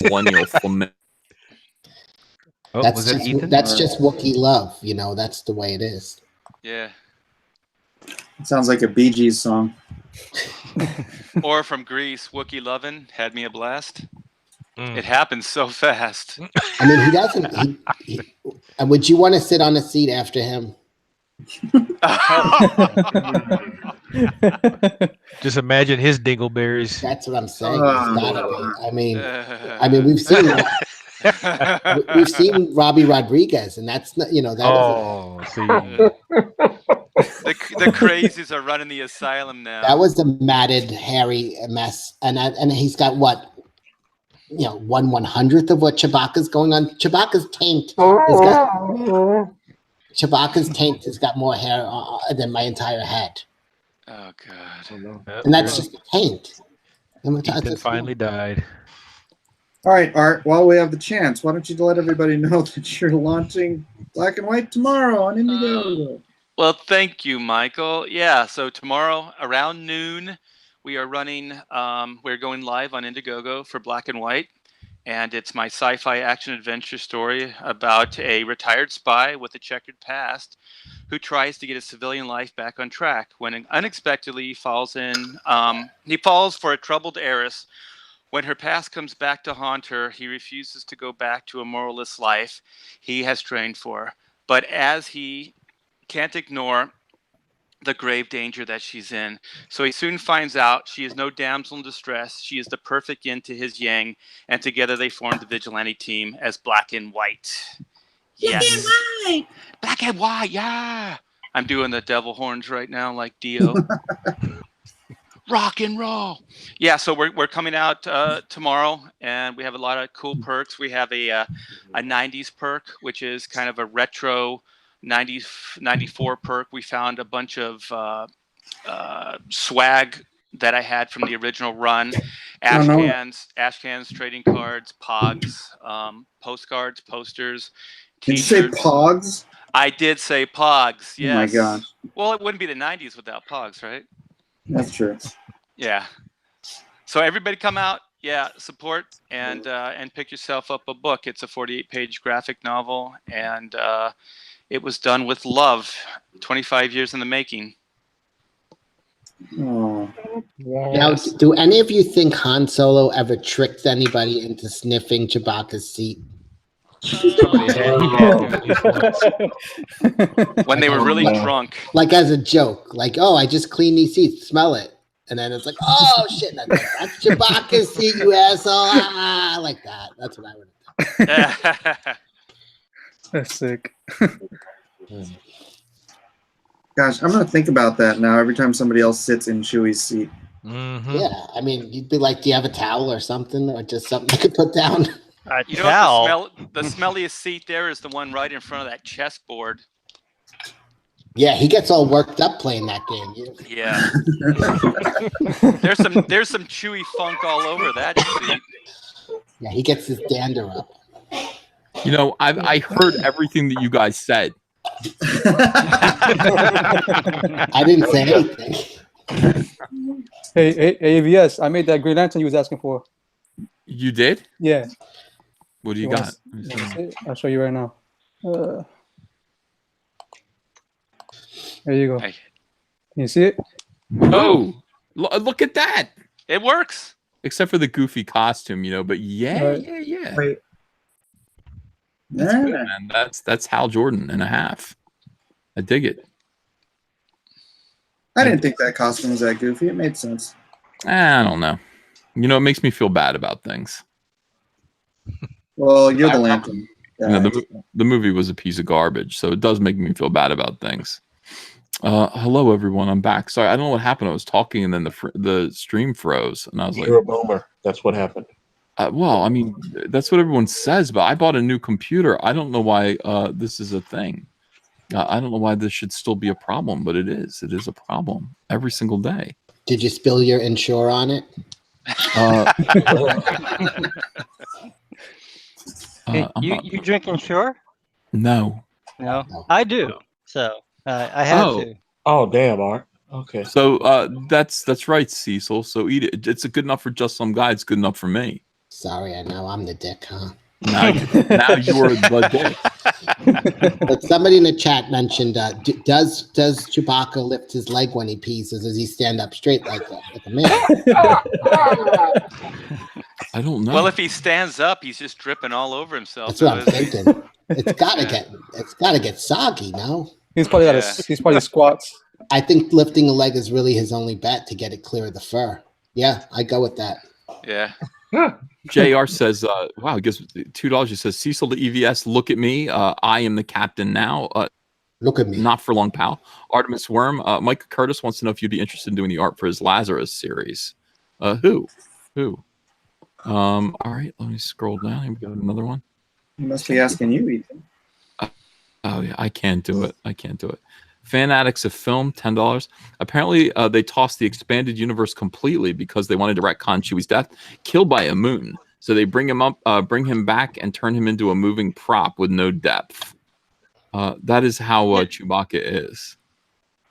One you'll flament. That's just Wookiee love, that's the way it is. Yeah. It sounds like a Bee Gees song. Or from Greece, Wookiee Lovin' Had Me a Blast. It happens so fast. I mean, he doesn't. Would you want to sit on a seat after him? Just imagine his dingleberries. That's what I'm saying. It's gotta be. I mean, we've seen Robbie Rodriguez, and that's not, The crazies are running the asylum now. That was a matted, hairy mess, and he's got what? 1/100th of what Chewbacca's going on. Chewbacca's taint has got more hair than my entire head. Oh God! And that's just a taint. Ethan finally died. All right, Art. While we have the chance, why don't you let everybody know that you're launching Black and White tomorrow on Indiegogo? Well, thank you, Michael. Yeah, so tomorrow around noon, we are running. We're going live on Indiegogo for Black and White, and it's my sci-fi action adventure story about a retired spy with a checkered past who tries to get his civilian life back on track when unexpectedly he falls for a troubled heiress. When her past comes back to haunt her, he refuses to go back to a moralless life he has trained for. But as he can't ignore the grave danger that she's in, so he soon finds out she is no damsel in distress. She is the perfect yin to his yang, and together they form the vigilante team as Black and White. Yes. Black and White. Black and White, yeah. I'm doing the devil horns right now, like Dio. Rock and roll. Yeah, so we're coming out tomorrow, and we have a lot of cool perks. We have a 90s perk, which is kind of a retro 90s 94 perk. We found a bunch of swag that I had from the original run. Ash cans, trading cards, pogs, postcards, posters. Did you say pogs? I did say pogs, yes. Oh my gosh. Well, it wouldn't be the 90s without pogs, right? That's true. Yeah. So everybody come out, support and pick yourself up a book. It's a 48-page graphic novel, and it was done with love. 25 years in the making. Oh. Now, do any of you think Han Solo ever tricked anybody into sniffing Chewbacca's seat? When they were really drunk. Like as a joke. Like, oh, I just cleaned these seats. Smell it. And then it's like, oh, shit. That's Chewbacca's seat, you asshole. Ah, like that. That's what I would have done. That's sick. Gosh, I'm going to think about that now every time somebody else sits in Chewie's seat. Mm-hmm. Yeah, I mean, you'd be like, do you have a towel or something? Or just something you could put down? You know what the smelliest seat there is the one right in front of that chessboard. Yeah, he gets all worked up playing that game. Yeah. there's some Chewy funk all over that seat. Yeah, he gets his dander up. You know, I heard everything that you guys said. I didn't say anything. Hey, AVS, I made that Green Lantern you was asking for. You did? Yeah. What do you got? I'll show you right now. There you go. Hey. Can you see it? Oh, look at that. It works. Except for the goofy costume, you know, but yeah. Wait. That's good, man. That's Hal Jordan and a half. I dig it. I didn't think that costume was that goofy. It made sense. I don't know. You know, it makes me feel bad about things. Well, you're the Lantern. You know, the movie was a piece of garbage, so it does make me feel bad about things. Hello, everyone. I'm back. Sorry, I don't know what happened. I was talking, and then the stream froze, and I was You're a boomer. That's what happened. Well, I mean, that's what everyone says, but I bought a new computer. I don't know why this is a thing. I don't know why this should still be a problem, but it is. It is a problem every single day. Did you spill your Ensure on it? You drink Ensure? No. No, I do. So I have to. Oh, damn, Art. Okay. So that's right, Cecil. So eat it. It's good enough for just some guy. It's good enough for me. Sorry, I know I'm the dick, huh? Now you're the dick. But somebody in the chat mentioned, does Chewbacca lift his leg when he pees, or does he stand up straight like a man? I don't know. Well, if he stands up, he's just dripping all over himself. That's what I'm thinking. It's gotta get soggy, no? He's probably squats. I think lifting a leg is really his only bet to get it clear of the fur. Yeah, I go with that. Yeah. JR says, wow, he gives $2. He says, Cecil to EVS, look at me. I am the captain now. Look at me. Not for long, pal. Artemis Worm. Mike Curtis wants to know if you'd be interested in doing the art for his Lazarus series. Who? All right, let me scroll down. Here we got another one. He must be asking you, Ethan. Oh, yeah, I can't do it. Fan Addicts of Film, $10. Apparently, they tossed the expanded universe completely because they wanted to retcon Chewie's death, killed by a moon. So they bring him back, and turn him into a moving prop with no depth. That is how Chewbacca is.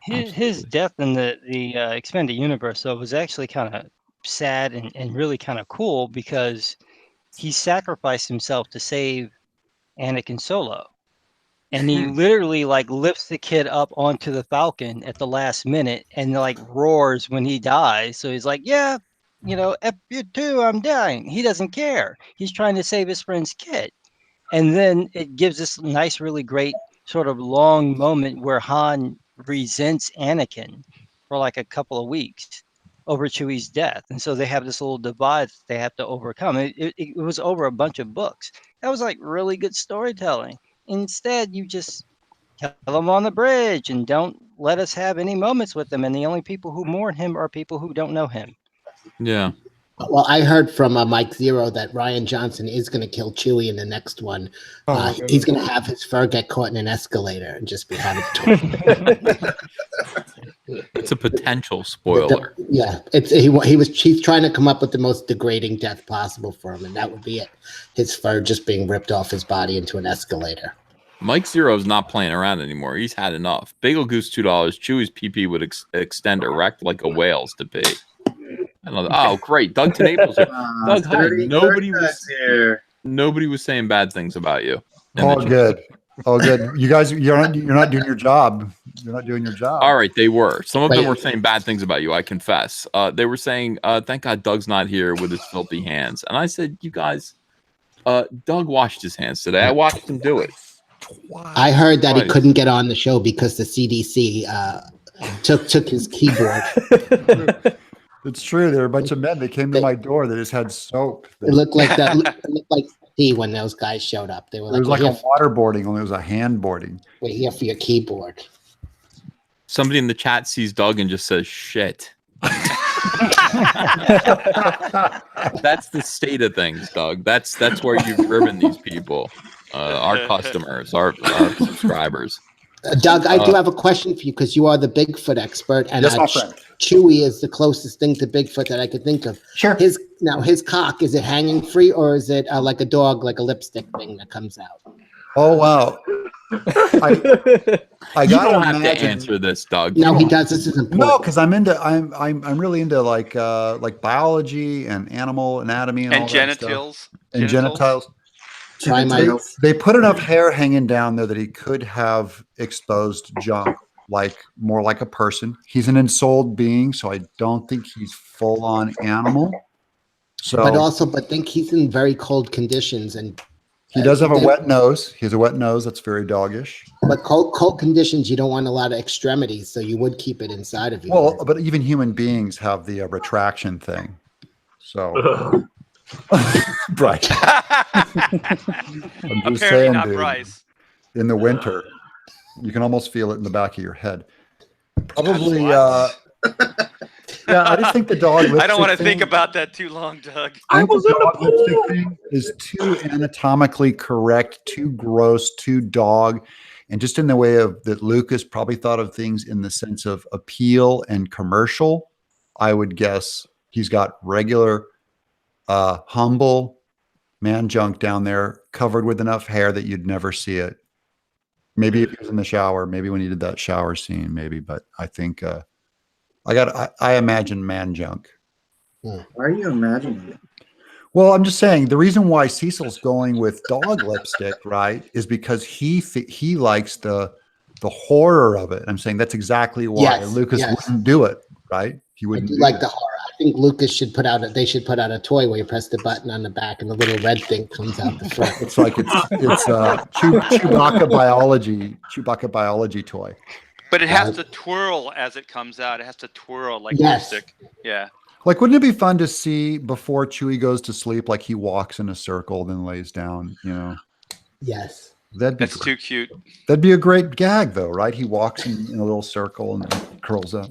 His death in the expanded universe, though, was actually kind of sad and really kind of cool because he sacrificed himself to save Anakin Solo. And he literally like lifts the kid up onto the Falcon at the last minute and like roars when he dies. So he's like, yeah, you know, F you too, I'm dying. He doesn't care. He's trying to save his friend's kid. And then it gives this nice, really great sort of long moment where Han resents Anakin for like a couple of weeks over Chewie's death. And so they have this little divide that they have to overcome. It was over a bunch of books. That was like really good storytelling. Instead, you just kill him on the bridge and don't let us have any moments with him. And the only people who mourn him are people who don't know him. Yeah. Well, I heard from Mike Zero that Ryan Johnson is going to kill Chewie in the next one. He's going to have his fur get caught in an escalator and just be having to. It's a potential spoiler. He's trying to come up with the most degrading death possible for him, and that would be it. His fur just being ripped off his body into an escalator. Mike Zero's not playing around anymore. He's had enough. Bagel Goose $2. Chewie's PP would extend erect like a whale's to pee. I love that. Oh, great. Doug Tenable's here. Doug, hi. Nobody was saying bad things about you. All good. All good. You guys, you're not doing your job. You're not doing your job. All right, they were. Some of them were saying bad things about you, I confess. They were saying, thank God Doug's not here with his filthy hands. And I said, you guys, Doug washed his hands today. I watched him do it. I heard that he couldn't get on the show because the CDC took his keyboard. It's true. There were a bunch of men that came to my door that just had soap. It looked like that. It looked like tea when those guys showed up. They were it was like a waterboarding, only it was a handboarding. We're here for your keyboard. Somebody in the chat sees Doug and just says, shit. That's the state of things, Doug. That's where you've driven these people, our customers, our subscribers. Doug, I do have a question for you because you are the Bigfoot expert, and yes, my friend. Chewie is the closest thing to Bigfoot that I could think of. Sure. His cock, is it hanging free, or is it like a dog, like a lipstick thing that comes out? Oh wow! I you don't have to answer this, Doug. No, he does. This is important. No, because I'm really into like biology and animal anatomy and all genitals that stuff. And genitals. Genitals. They put enough hair hanging down there that he could have exposed junk, more like a person. He's an ensouled being, so I don't think he's full on animal. So, but think he's in very cold conditions, and he does have a wet nose. He has a wet nose that's very doggish. But cold conditions, you don't want a lot of extremities, so you would keep it inside of you. Well, but even human beings have the retraction thing. So. Right. I'm just saying, not dude, Bryce. in the winter, you can almost feel it in the back of your head. Probably, yeah, I just think the dog lipstick I don't want to thing, think about that too long, Doug. I was in the lipstick thing is too anatomically correct, too gross, too dog, and just in the way of that Lucas probably thought of things in the sense of appeal and commercial. I would guess he's got regular humble man junk down there covered with enough hair that you'd never see it. Maybe if he was in the shower, maybe when he did that shower scene, maybe, but I think I imagine man junk. Why are you imagining it? Well, I'm just saying the reason why Cecil's going with dog lipstick, right, is because he likes the horror of it. I'm saying that's exactly why Lucas wouldn't do it, right? He wouldn't like the horror. I think Lucas should put out they should put out a toy where you press the button on the back and the little red thing comes out the front. It's like it's Chewbacca biology toy. But it has to twirl as it comes out. It has to twirl like lipstick. Yeah. Like, wouldn't it be fun to see before Chewie goes to sleep, like he walks in a circle, then lays down, you know? Yes. That's too cute. That'd be a great gag, though, right? He walks in a little circle and curls up.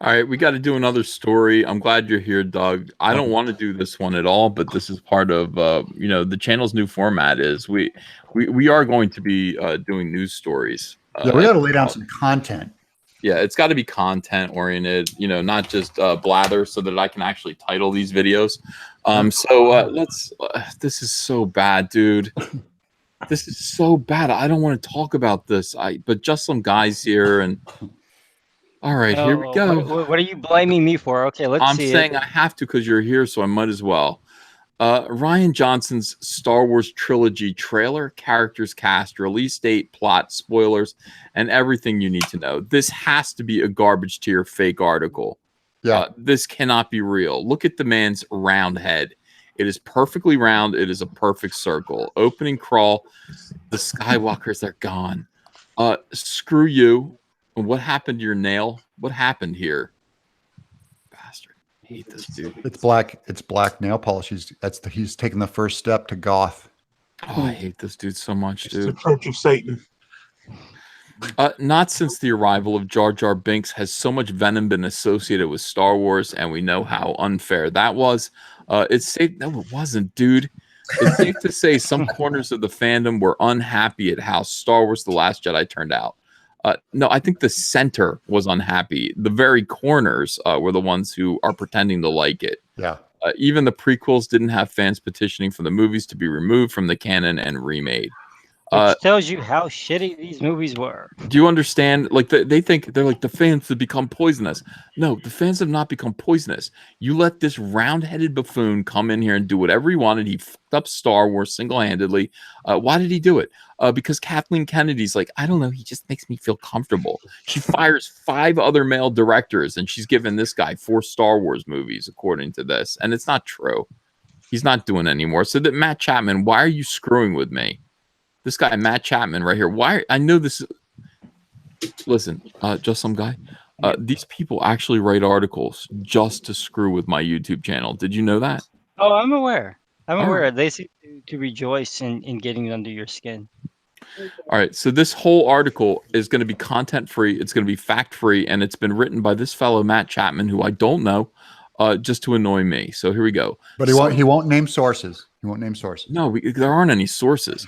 All right, we got to do another story. I'm glad you're here, Doug. I don't want to do this one at all, but this is part of the channel's new format. Is we are going to be doing news stories. Yeah, we got to lay down some content. Yeah, it's got to be content oriented, not just blather, so that I can actually title these videos. This is so bad, dude. This is so bad. I don't want to talk about this. But just some guys here and. All right, here we go. What are you blaming me for? Okay, let's see. I'm saying I have to because you're here, so I might as well. Ryan Johnson's Star Wars trilogy trailer, characters, cast, release date, plot, spoilers, and everything you need to know. This has to be a garbage tier fake article. Yeah. This cannot be real. Look at the man's round head. It is perfectly round. It is a perfect circle. Opening crawl. The Skywalkers are gone. Screw you. What happened to your nail? What happened here? Bastard. I hate this dude. It's black. It's black nail polish. He's taking the first step to goth. Oh, I hate this dude so much, It's the dude. Church of Satan. Not since the arrival of Jar Jar Binks has so much venom been associated with Star Wars, and we know how unfair that was. It's safe. No, it wasn't, dude. It's safe to say some corners of the fandom were unhappy at how Star Wars: The Last Jedi turned out. No, I think the center was unhappy. The very corners were the ones who are pretending to like it. Yeah. Even the prequels didn't have fans petitioning for the movies to be removed from the canon and remade. Which tells you how shitty these movies were. Do you understand? Like they think they're like the fans have become poisonous. No, the fans have not become poisonous. You let this round-headed buffoon come in here and do whatever he wanted. He fucked up Star Wars single-handedly. Why did he do it? Because Kathleen Kennedy's like, I don't know. He just makes me feel comfortable. She fires 5 other male directors, and she's given this guy 4 Star Wars movies, according to this. And it's not true. He's not doing it anymore. So that Matt Chapman, why are you screwing with me? This guy, Matt Chapman, right here. Why? I know this. Listen, just some guy. These people actually write articles just to screw with my YouTube channel. Did you know that? Oh, I'm aware. I'm All aware. right. They seem to rejoice in getting under your skin. All right. So this whole article is going to be content free. It's going to be fact free, and it's been written by this fellow Matt Chapman, who I don't know, just to annoy me. So here we go. But he won't name sources. He won't name sources. No, there aren't any sources.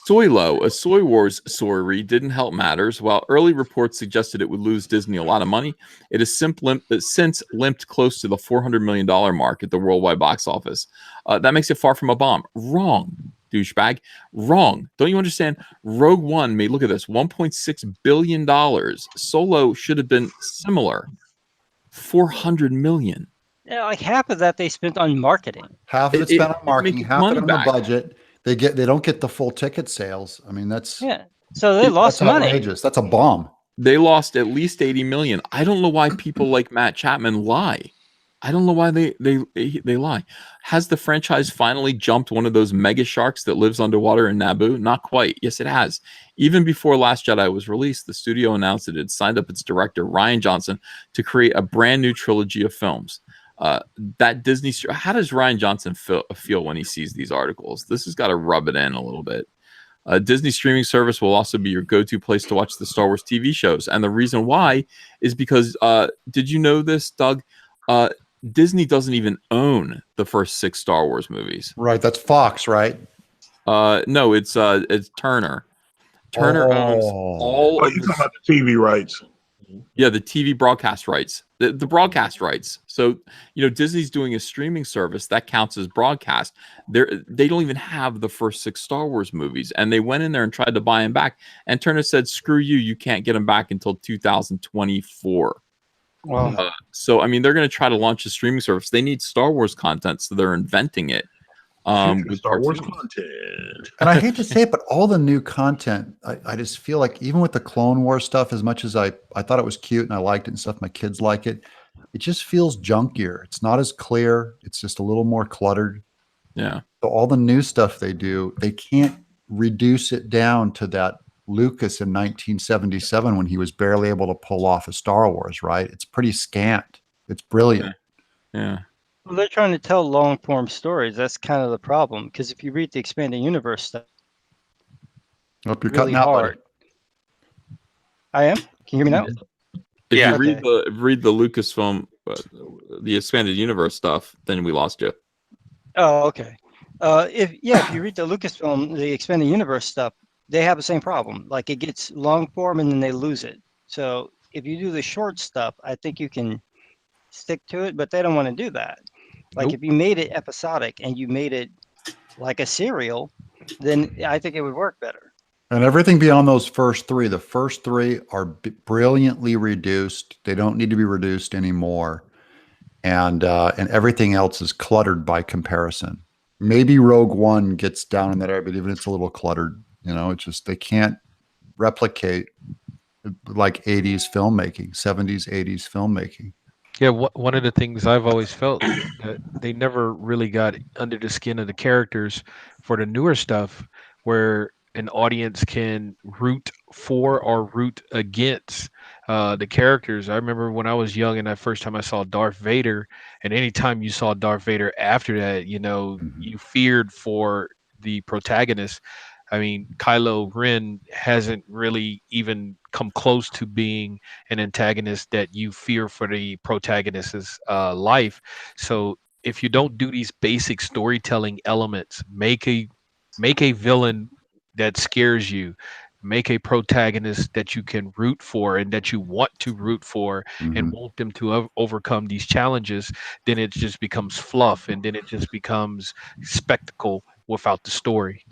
Soylo, a Soy Wars story, didn't help matters. While early reports suggested it would lose Disney a lot of money, it has since limped close to the $400 million mark at the worldwide box office. That makes it far from a bomb. Wrong, douchebag. Wrong. Don't you understand? Rogue One made, look at this, $1.6 billion. Solo should have been similar. $400 million. Yeah, like half of that they spent on marketing. Half of it's spent on marketing, making half of money it on back. the budget. They don't get the full ticket sales. I mean, that's So they lost that's money. outrageous. That's a bomb. They lost at least 80 million. I don't know why people like Matt Chapman lie. I don't know why they lie. Has the franchise finally jumped one of those mega sharks that lives underwater in Naboo? Not quite. Yes, it has. Even before Last Jedi was released, the studio announced it had signed up its director, Ryan Johnson, to create a brand new trilogy of films. That Disney. How does Ryan Johnson feel when he sees these articles? This has got to rub it in a little bit. Disney streaming service will also be your go-to place to watch the Star Wars TV shows, and the reason why is because did you know this, Doug? Disney doesn't even own the first 6 Star Wars movies. Right, that's Fox, right? No, it's Turner. Turner owns all. Oh, you're talking about the TV rights. Yeah, the TV broadcast rights, the broadcast rights. So, Disney's doing a streaming service that counts as broadcast. They don't even have the first 6 Star Wars movies, and they went in there and tried to buy them back. And Turner said, "Screw you! You can't get them back until 2024." Wow. So, I mean, they're going to try to launch a streaming service. They need Star Wars content, so they're inventing it. With Star Wars cartoons. content. And I hate to say it, but all the new content, I just feel like even with the Clone Wars stuff, as much as I thought it was cute and I liked it and stuff, my kids like it, it just feels junkier. It's not as clear. It's just a little more cluttered. Yeah. So all the new stuff they do, they can't reduce it down to that Lucas in 1977 when he was barely able to pull off a Star Wars, right? It's pretty scant. It's brilliant. Yeah. Well, they're trying to tell long form stories. That's kind of the problem. Because if you read the expanded universe stuff, Hope you're really cutting out, buddy. hard. I am. Can you hear me now? If Yeah. you read the Lucasfilm, the expanded universe stuff, then we lost you. Oh, okay. If you read the Lucasfilm, the expanded universe stuff, they have the same problem. Like it gets long form and then they lose it. So if you do the short stuff, I think you can stick to it, but they don't want to do that. Like if you made it episodic and you made it like a serial, then I think it would work better. And everything beyond those first 3, the first 3 are brilliantly reduced. They don't need to be reduced anymore. And everything else is cluttered by comparison. Maybe Rogue One gets down in that area, but even it's a little cluttered. It's just they can't replicate like 80s filmmaking, 70s, 80s filmmaking. Yeah, one of the things I've always felt that they never really got under the skin of the characters for the newer stuff, where an audience can root for or root against the characters. I remember when I was young and that first time I saw Darth Vader, and anytime you saw Darth Vader after that, you feared for the protagonist. I mean, Kylo Ren hasn't really even come close to being an antagonist that you fear for the protagonist's life. So if you don't do these basic storytelling elements, make a villain that scares you, make a protagonist that you can root for and that you want to root for and want them to overcome these challenges, then it just becomes fluff, and then it just becomes spectacle without the story.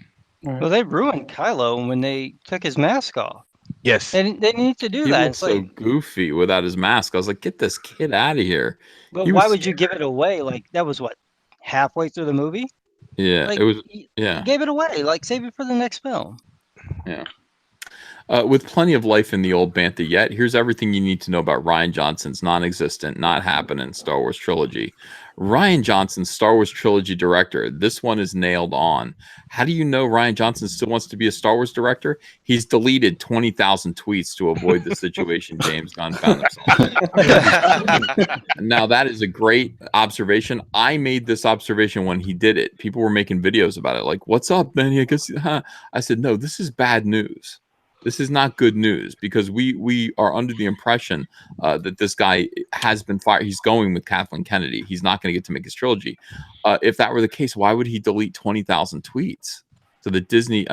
Well, they ruined Kylo when they took his mask off. Yes. They need to do He that. looks It's so like, goofy without his mask. I was like, get this kid out of here. but He why was- would you give it away? Like, that was what, halfway through the movie? Yeah, Like, it was. you Yeah, gave it away. Like, save it for the next film. yeah. With plenty of life in the old bantha yet, here's everything you need to know about Rian Johnson's non-existent, not happening Star Wars trilogy. Rian Johnson's Star Wars trilogy director. This one is nailed on. How do you know Rian Johnson still wants to be a Star Wars director? He's deleted 20,000 tweets to avoid the situation James Gunn found himself in. Now, that is a great observation. I made this observation when he did it. People were making videos about it. Like, what's up, man? I guess, I said, no, this is bad news. This is not good news, because we are under the impression that this guy has been fired. He's going with Kathleen Kennedy. He's not going to get to make his trilogy. If that were the case, why would he delete 20,000 tweets? So the Disney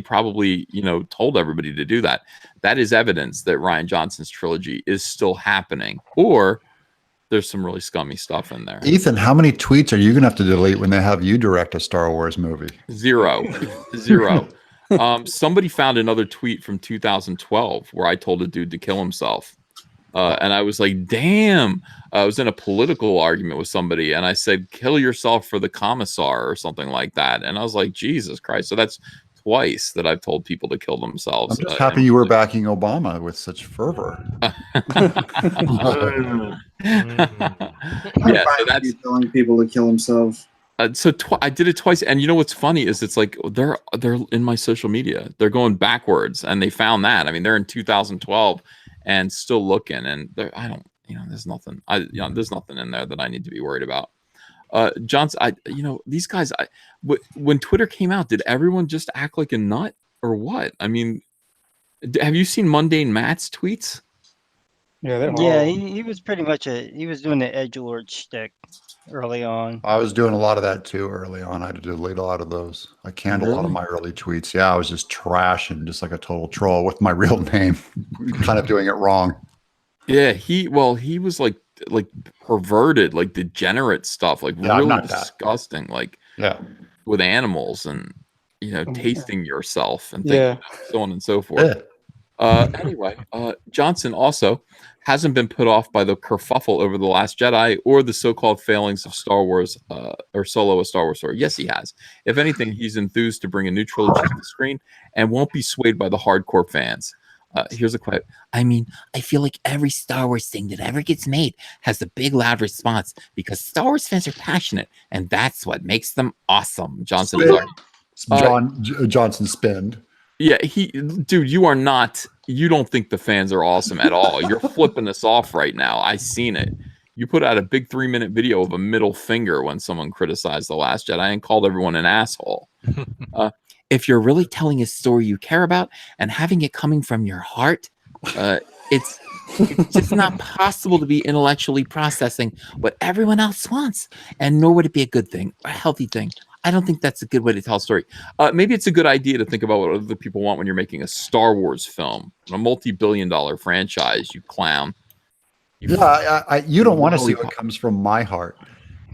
probably, told everybody to do that. That is evidence that Rian Johnson's trilogy is still happening, or there's some really scummy stuff in there. Ethan, how many tweets are you going to have to delete when they have you direct a Star Wars movie? Zero. Somebody found another tweet from 2012 where I told a dude to kill himself. And I was like, damn. I was in a political argument with somebody, and I said, kill yourself for the commissar or something like that. And I was like, Jesus Christ. So that's twice that I've told people to kill themselves. I'm just happy you were backing Obama with such fervor. Yeah, so that's telling people to kill themselves. I did it twice, and you know what's funny is it's like they're in my social media. They're going backwards, and they found that. I mean, they're in 2012 and still looking, and I don't, there's nothing. There's nothing in there that I need to be worried about. Johnson, these guys. When Twitter came out, did everyone just act like a nut or what? I mean, have you seen Mundane Matt's tweets? Yeah, he was pretty much he was doing the edgelord shtick early on. I was doing a lot of that too early on. I had to delete a lot of those. I canned a lot of my early tweets. Yeah, I was just trashing, just like a total troll with my real name, kind of doing it wrong. Yeah, he was like perverted, like degenerate stuff, like really disgusting, like with animals and tasting yourself and things, so on and so forth. Anyway, Johnson also hasn't been put off by the kerfuffle over The Last Jedi or the so-called failings of Star Wars or Solo, a Star Wars story. Yes, he has. If anything, he's enthused to bring a new trilogy to the screen and won't be swayed by the hardcore fans. Here's a quote. I mean, I feel like every Star Wars thing that ever gets made has a big, loud response because Star Wars fans are passionate, and that's what makes them awesome. Johnson is Johnson spinned. Yeah, dude, you don't think the fans are awesome at all. You're flipping us off right now. I seen it. You put out a big 3-minute video of a middle finger when someone criticized The Last Jedi and called everyone an asshole. If you're really telling a story you care about and having it coming from your heart, it's just not possible to be intellectually processing what everyone else wants, and nor would it be a good thing, a healthy thing. I don't think that's a good way to tell a story. Maybe it's a good idea to think about what other people want when you're making a Star Wars film, a multi-billion-dollar franchise, you clown. You don't want to see what comes from my heart.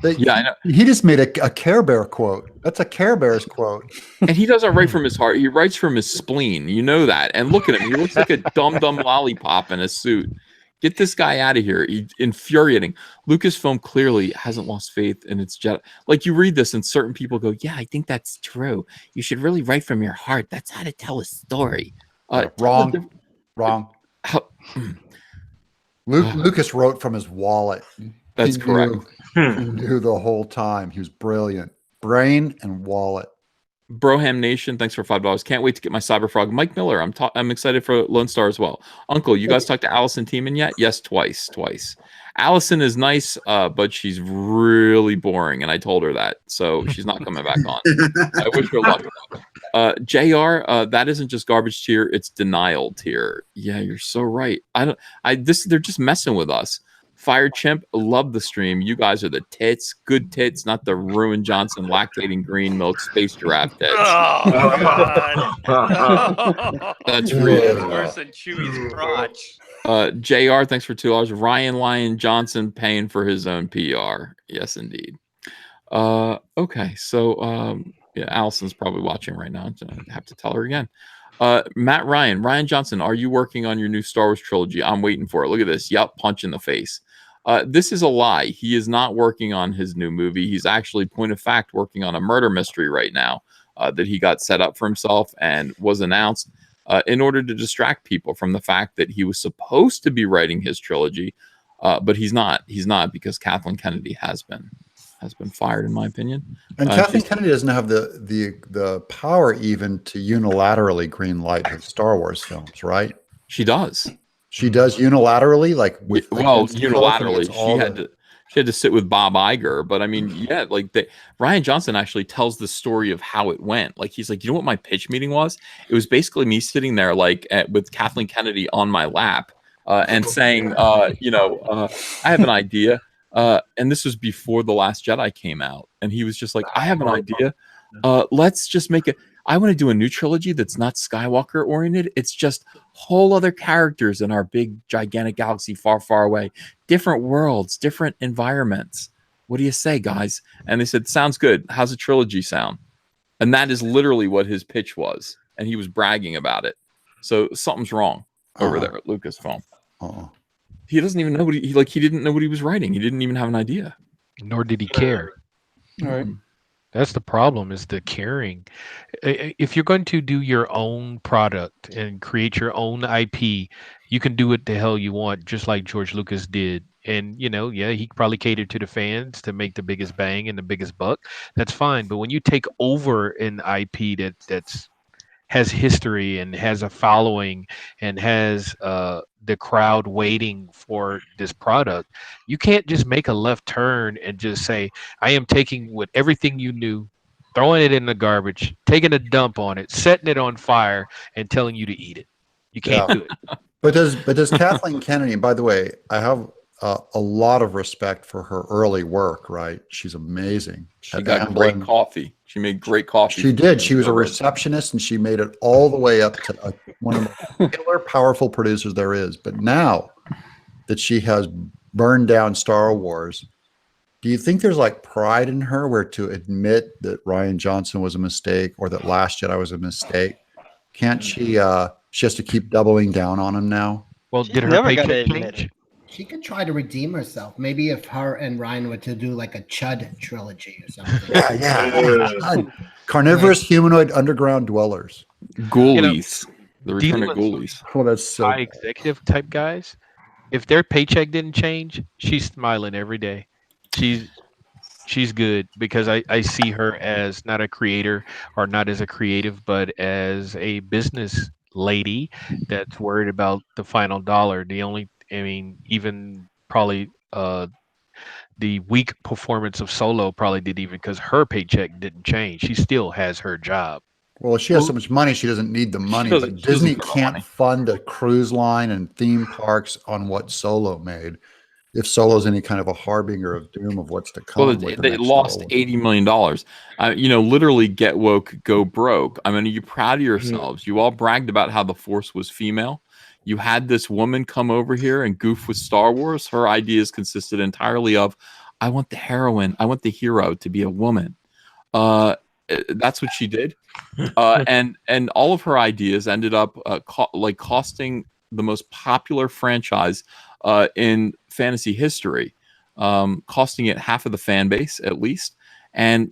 I know. He just made a Care Bear quote. That's a Care Bears quote. And he doesn't write from his heart. He writes from his spleen. You know that. And look at him. He looks like a dumb lollipop in a suit. Get this guy out of here. Infuriating. Lucasfilm clearly hasn't lost faith in its Jedi. Like, you read this and certain people go, yeah, I think that's true. You should really write from your heart. That's how to tell a story. Wrong. Lucas wrote from his wallet. That's correct. He knew the whole time. He was brilliant. Brain and wallet. Broham Nation, thanks for $5. Can't wait to get my Cyberfrog. Mike Miller, I'm excited for Lone Star as well. Uncle, you guys talked to Allison Tiemann yet? Yes, twice. Allison is nice, but she's really boring, and I told her that, so she's not coming back on. I wish her luck. JR, that isn't just garbage tier, it's denial tier. Yeah, you're so right. They're just messing with us. Fire Chimp, love the stream. You guys are the tits. Good tits, not the Ruin Johnson lactating green milk space giraffe tits. Oh, God. That's It's real. worse than Chewie's crotch. JR, thanks for $2. Ryan Lyon Johnson paying for his own PR. Yes, indeed. Okay, so yeah, Allison's probably watching right now. I have to tell her again. Matt Ryan Johnson, are you working on your new Star Wars trilogy? I'm waiting for it. Look at this. Yup, punch in the face. This is a lie. He is not working on his new movie. He's actually, point of fact, working on a murder mystery right now that he got set up for himself and was announced in order to distract people from the fact that he was supposed to be writing his trilogy, but he's not. He's not, because Kathleen Kennedy has been fired, in my opinion. And Kathleen Kennedy doesn't have the power even to unilaterally greenlight his Star Wars films, right? She does. She does unilaterally, like with unilaterally. She had to sit with Bob Iger, but I mean, yeah, like Ryan Johnson actually tells the story of how it went. Like, he's like, you know what my pitch meeting was? It was basically me sitting there like with Kathleen Kennedy on my lap and saying, I have an idea. And this was before The Last Jedi came out, and he was just like, I have an idea. Let's just make it. I want to do a new trilogy that's not Skywalker oriented. It's just whole other characters in our big, gigantic galaxy far, far away. Different worlds, different environments. What do you say, guys? And they said, sounds good. How's a trilogy sound? And that is literally what his pitch was. And he was bragging about it. So something's wrong over there at Lucasfilm. He doesn't even know what he didn't know what he was writing. He didn't even have an idea. Nor did he care. All right. That's the problem, is the caring. If you're going to do your own product and create your own IP, you can do it the hell you want, just like George Lucas did. And, he probably catered to the fans to make the biggest bang and the biggest buck. That's fine. But when you take over an IP that's has history and has a following and has the crowd waiting for this product, you can't just make a left turn and just say, I am taking everything you knew, throwing it in the garbage, taking a dump on it, setting it on fire, and telling you to eat it. You can't do it. But does Kathleen Kennedy, by the way, I have a lot of respect for her early work, right? She's amazing. She got great coffee. She made great coffee. She did. She was a receptionist, and she made it all the way up to one of the killer, powerful producers there is. But now that she has burned down Star Wars, do you think there's like pride in her where to admit that Rian Johnson was a mistake or that Last Jedi was a mistake? Can't she? She has to keep doubling down on him now. Well, did her paycheck change? She could try to redeem herself. Maybe if her and Ryan were to do like a Chud trilogy or something. Yeah. Carnivorous humanoid underground dwellers. Ghoulies. The return of ghoulies. Oh, that's so high executive type guys. If their paycheck didn't change, she's smiling every day. She's good, because I see her as not a creator or not as a creative, but as a business lady that's worried about the final dollar. Even probably the weak performance of Solo probably did, even because her paycheck didn't change. She still has her job. Well, she has so much money, she doesn't need the money. But Disney can't fund a cruise line and theme parks on what Solo made. If Solo's any kind of a harbinger of doom of what's to come. Well, they lost $80 million. Literally get woke, go broke. I mean, are you proud of yourselves? You all bragged about how the Force was female. You had this woman come over here and goof with Star Wars. Her ideas consisted entirely of, I want the heroine, I want the hero to be a woman. That's what she did. And all of her ideas ended up costing the most popular franchise in fantasy history, costing it half of the fan base at least. And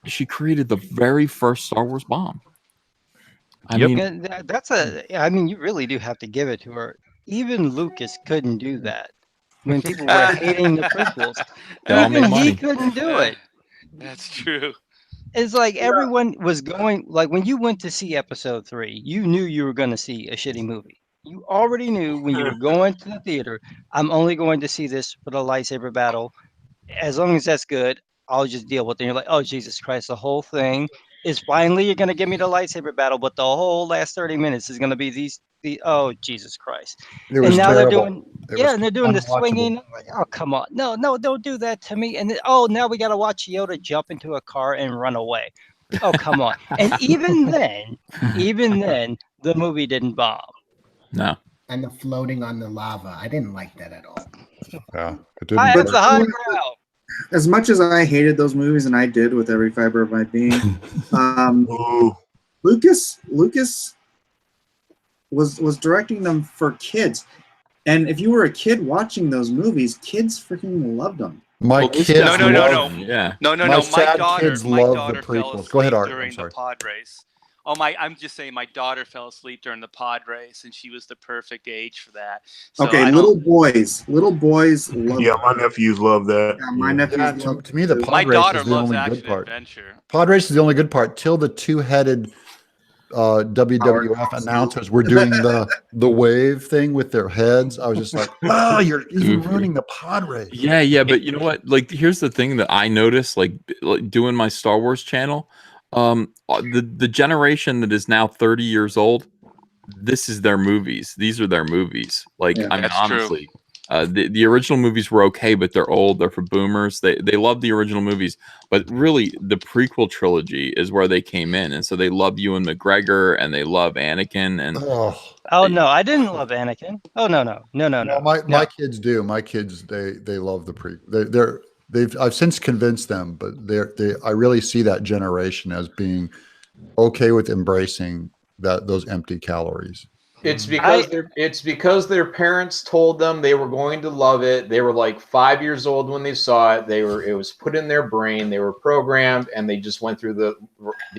she created the very first Star Wars bomb. I mean, I mean, you really do have to give it to her. Even Lucas couldn't do that when people were hating the prequels. They all Even make he money. couldn't do it. That's true. It's like everyone was going, like when you went to see episode 3, you knew you were going to see a shitty movie. You already knew when you were going to the theater, I'm only going to see this for the lightsaber battle. As long as that's good, I'll just deal with it. And you're like, oh, Jesus Christ, the whole thing is finally you're going to give me the lightsaber battle, but the whole last 30 minutes is going to be oh, Jesus Christ. It was And now terrible. they're doing, and they're doing the unwatchable. swinging. Like, oh, come on. No, don't do that to me. And then, oh, now we got to watch Yoda jump into a car and run away. Oh, come on. And even then, the movie didn't bomb. No. And the floating on the lava, I didn't like that at all. Yeah, it I didn't. have the high ground. As much as I hated those movies, and I did with every fiber of my being, Lucas was directing them for kids, and if you were a kid watching those movies, kids freaking loved them. My kids, No. Yeah. No. My My sad daughter, kids my love daughter the fell prequels. asleep Go ahead, Art. I'm during the sorry. pod race. Oh my! I'm just saying, my daughter fell asleep during the pod race, and she was the perfect age for that. So Okay, little boys love. Yeah, my nephews love that. Yeah, my nephews Yeah, love to me, the it, too. pod my race daughter is the loves only action good part. adventure. Pod race is the only good part till the two-headed WWF announcers were doing the wave thing with their heads. I was just like, oh, you're even ruining the pod race. Yeah, but you know what? Like, here's the thing that I noticed, like doing my Star Wars channel, the generation that is now 30 years old, this is their movies. These are their movies. Like, Yeah, I mean, that's true. honestly, the original movies were okay, but they're old. They're for boomers. They love the original movies, but really, the prequel trilogy is where they came in, and so they love Ewan McGregor and they love Anakin. And Oh no, I didn't love Anakin. Oh no. My kids do. My kids they love the prequel. I've since convinced them, but I really see that generation as being okay with embracing those empty calories. It's because their parents told them they were going to love it. They were like 5 years old when they saw it. It was put in their brain. They were programmed, and they just went through the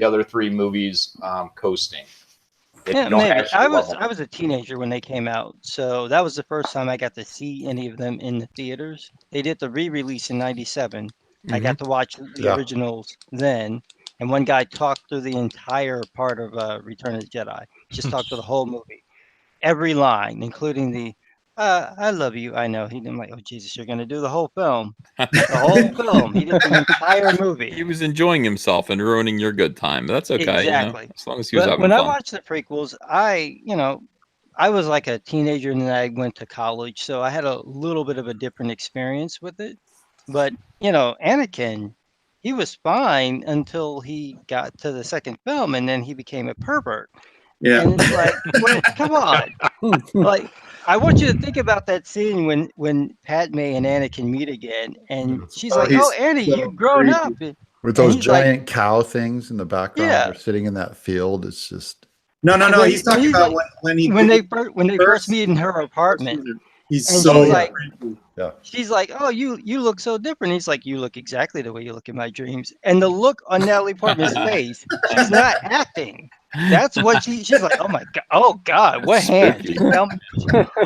other 3 movies coasting. Yeah, maybe. I was a teenager when they came out, so that was the first time I got to see any of them in the theaters. They did the re-release in '97. I got to watch the originals then, and one guy talked through the entire part of Return of the Jedi. Just talked through the whole movie, every line, including the "I love you." I know he didn't like. Oh Jesus, you're going to do the whole film. The whole film. He did the entire movie. He was enjoying himself and ruining your good time. That's okay. Exactly. You know, as long as he was having when fun. I watched the prequels, I was like a teenager and then I went to college, so I had a little bit of a different experience with it. But Anakin, he was fine until he got to the second film, and then he became a pervert. Yeah. And it's like, well, come on. Like, I want you to think about that scene when Padme and Anakin meet again, and she's like, "Oh, Annie, you've grown up." With those giant cow things in the background, Yeah. they're sitting in that field. It's just No. He's talking about when they first meet in her apartment. He's and so she's like, yeah. She's like, "Oh, you look so different." He's like, "You look exactly the way you look in my dreams." And the look on Natalie Portman's face, she's not acting. That's what she's like. Oh my god! Oh god! What hand? Just tell me.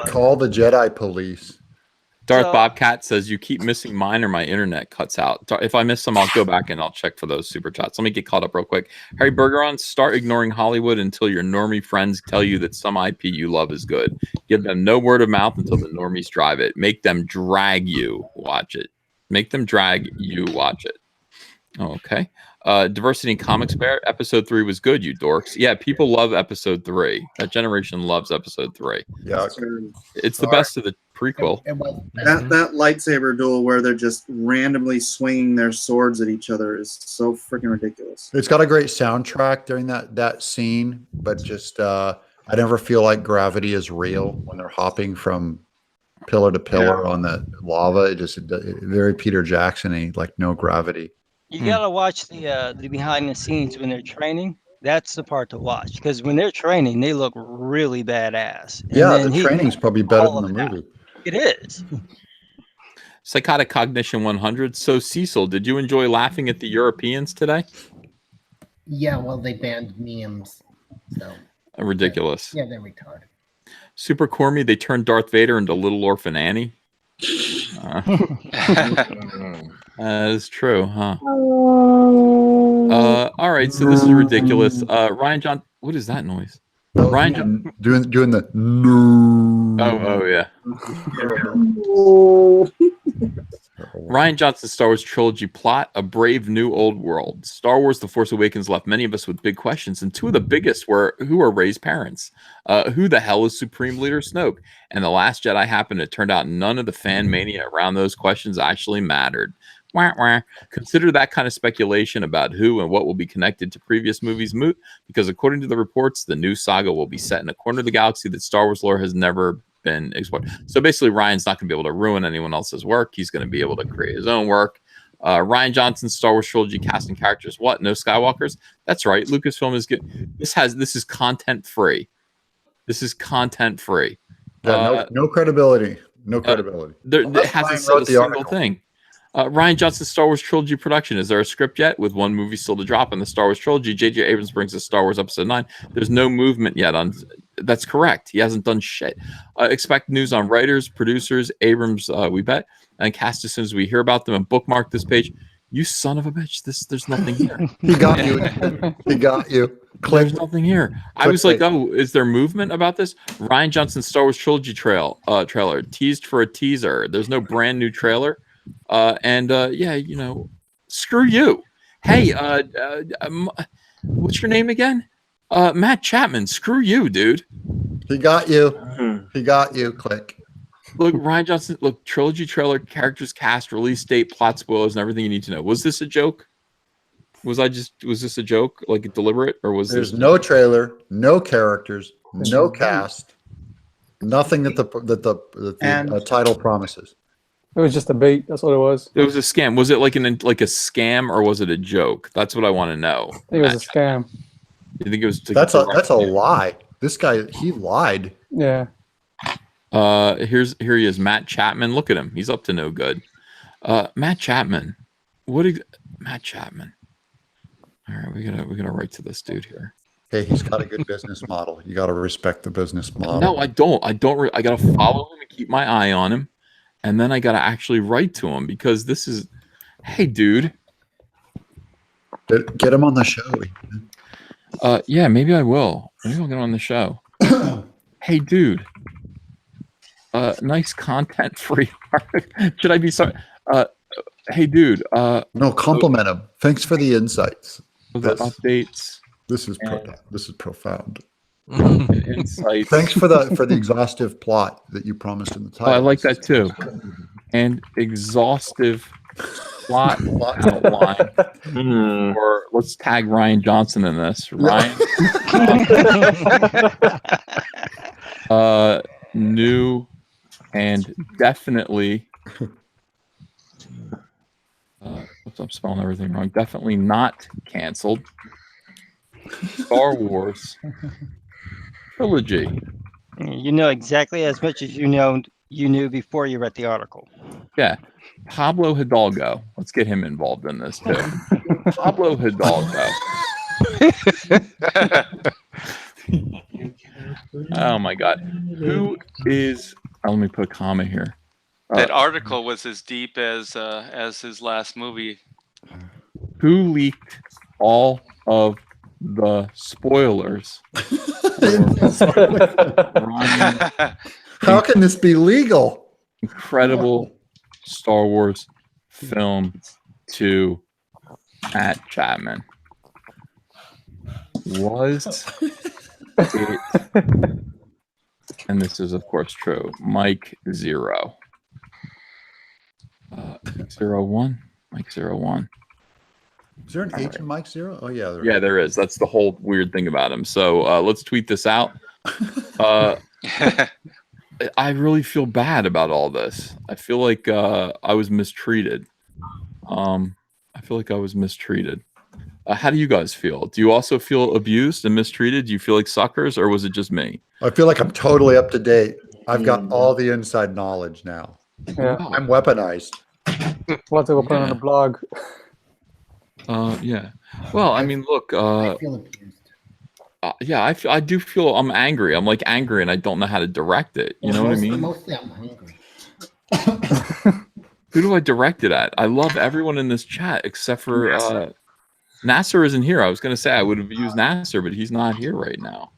Call the Jedi police. Darth Bobcat says, "You keep missing mine or my internet cuts out." If I miss some, I'll go back and I'll check for those super chats. Let me get caught up real quick. Harry Bergeron, start ignoring Hollywood until your normie friends tell you that some IP you love is good. Give them no word of mouth until the normies drive it. Make them drag you watch it. Make them drag you watch it. Okay. Diversity in Comics Bear, episode 3 was good, you dorks. Yeah, people love episode 3. That generation loves episode 3. Yeah, it's the best of the prequel. That lightsaber duel where they're just randomly swinging their swords at each other is so freaking ridiculous. It's got a great soundtrack during that scene, but just I never feel like gravity is real when they're hopping from pillar to pillar on the lava. It very Peter Jackson-y, like no gravity. You gotta watch the behind the scenes when they're training. That's the part to watch because when they're training, they look really badass. And Yeah, then the training's probably better than the movie. It is. Psychotic Cognition 100. So, Cecil, did you enjoy laughing at the Europeans today? Yeah, well, they banned memes. So Ridiculous. yeah, they're retarded. Super Cormy, they turned Darth Vader into Little Orphan Annie. That is true, huh? All right, so this is ridiculous. Ryan John, what is that noise? Ryan doing the no. Oh yeah. Ryan Johnson's Star Wars trilogy plot: A Brave New Old World. Star Wars: The Force Awakens left many of us with big questions, and two of the biggest were who are Rey's parents, who the hell is Supreme Leader Snoke, and The Last Jedi happened. It turned out none of the fan mania around those questions actually mattered. Wah, wah. Consider that kind of speculation about who and what will be connected to previous movies moot, because according to the reports, the new saga will be set in a corner of the galaxy that Star Wars lore has never been explored. So basically, Ryan's not going to be able to ruin anyone else's work. He's going to be able to create his own work. Ryan Johnson's Star Wars trilogy casting characters. What? No Skywalkers? That's right. Lucasfilm is good. This is content free. This is content free. Yeah, no credibility. No credibility. It hasn't said a single thing. Ryan Johnson's Star Wars trilogy production. Is there a script yet? With one movie still to drop in the Star Wars trilogy, J.J. Abrams brings us Star Wars Episode 9. There's no movement yet on. That's correct. He hasn't done shit. Expect news on writers, producers, Abrams. We bet, and cast as soon as we hear about them. And bookmark this page. You son of a bitch! There's nothing here. He got you. He got you. There's nothing here. I was like, oh, is there movement about this? Ryan Johnson's Star Wars trilogy trailer teased for a teaser. There's no brand new trailer. Yeah, you know, screw you. Hey, what's your name again? Matt Chapman. Screw you, dude. He got you. He got you. Click. Look, Ryan Johnson. Look, trilogy trailer, characters, cast, release date, plot spoilers, and everything you need to know. Was this a joke? Was this a joke, like deliberate, or was There's this no trailer, no characters, no cast, nothing that the title promises. It was just a bait. That's what it was. It was a scam. Was it like a scam, or was it a joke? That's what I want to know. I think it was a scam. You think it was? That's a lie. This guy, he lied. Yeah. Here he is, Matt Chapman. Look at him. He's up to no good. Matt Chapman. Matt Chapman. All right, we gotta write to this dude here. Hey, he's got a good business model. You got to respect the business model. No, I don't. I got to follow him and keep my eye on him, and then I got to actually write to him because this is. Hey, dude. Get him on the show. Yeah, maybe I will. Maybe I'll get on the show. Hey, dude. Nice content free. Should I be sorry? Hey, dude. No, compliment him. Thanks for the insights. The updates. This is profound. Insights. Thanks for the exhaustive plot that you promised in the title. I like that too. And exhaustive plot outline. Or let's tag Ryan Johnson in this. Ryan. New and definitely. I'm spelling everything wrong. Definitely not canceled. Star Wars trilogy. You know exactly as much as you knew before you read the article. Yeah. Pablo Hidalgo. Let's get him involved in this too. Pablo Hidalgo. Oh my God. Who is let me put a comma here. That article was as deep as his last movie. Who leaked all of the spoilers? How can this be legal? Incredible Star Wars film to Matt Chapman. Was it? And this is of course true. Mike 0. 01. Mike 01. Is there an H in Mike 0? Oh yeah, there is. That's the whole weird thing about him. So let's tweet this out. I really feel bad about all this. I feel like I was mistreated. How do you guys feel? Do you also feel abused and mistreated? Do you feel like suckers, or was it just me? I feel like I'm totally up to date. I've got all the inside knowledge now. Yeah. I'm weaponized. We'll have to go put it on the blog. Yeah. Well, I mean, look. I feel abused. Yeah, I do feel I'm angry. I'm like angry, and I don't know how to direct it. You know what I mean? Mostly, I'm hungry. Who do I direct it at? I love everyone in this chat except for Nasser isn't here. I was going to say I would have used Nasser, but he's not here right now.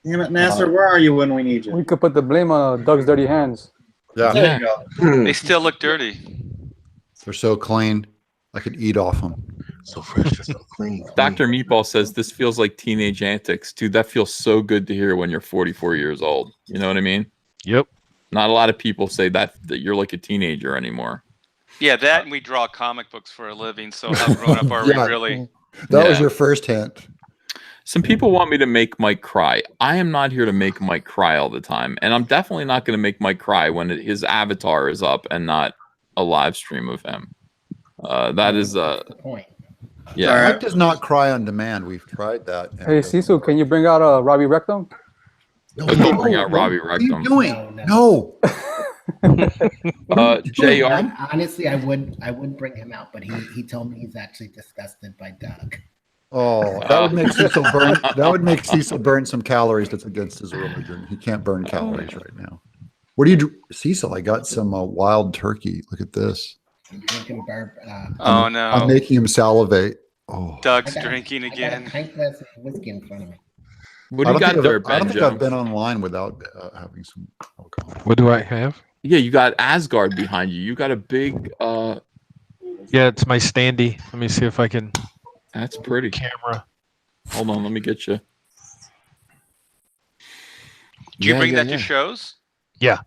Damn it, Nasser, where are you when we need you? We could put the blame on Doug's dirty hands. Yeah. There you go. They still look dirty. They're so clean. I could eat off them. So fresh, so clean. Dr. Meatball says this feels like teenage antics. Dude, that feels so good to hear when you're 44 years old. You know what I mean? Yep. Not a lot of people say that you're like a teenager anymore. Yeah, that and we draw comic books for a living. So how grown up are we really? That was your first hint. Some people want me to make Mike cry. I am not here to make Mike cry all the time. And I'm definitely not going to make Mike cry when his avatar is up and not a live stream of him. That is point. Yeah. Mike does not cry on demand. We've tried that. Hey, Cecil, can you bring out Robbie Rectum? Don't bring out Robbie Rectum. What are you doing? No. JR. Honestly, I would bring him out, but he told me he's actually disgusted by Doug. Oh, that would make Cecil burn. That would make Cecil burn some calories. That's against his religion. He can't burn calories right now. What do you do, Cecil? I got some wild turkey. Look at this. Drinking oh no! I'm making him salivate. Oh, Doug's drinking again. I got a pint glass of whiskey in front of me. What do you got there, I don't think I've Benjo? been online without having some alcohol. What do I have? Yeah, you got Asgard behind you. You got a big. Yeah, it's my standee. Let me see if I can. That's pretty. Camera. Hold on, let me get you. Do you bring that to shows? Yeah.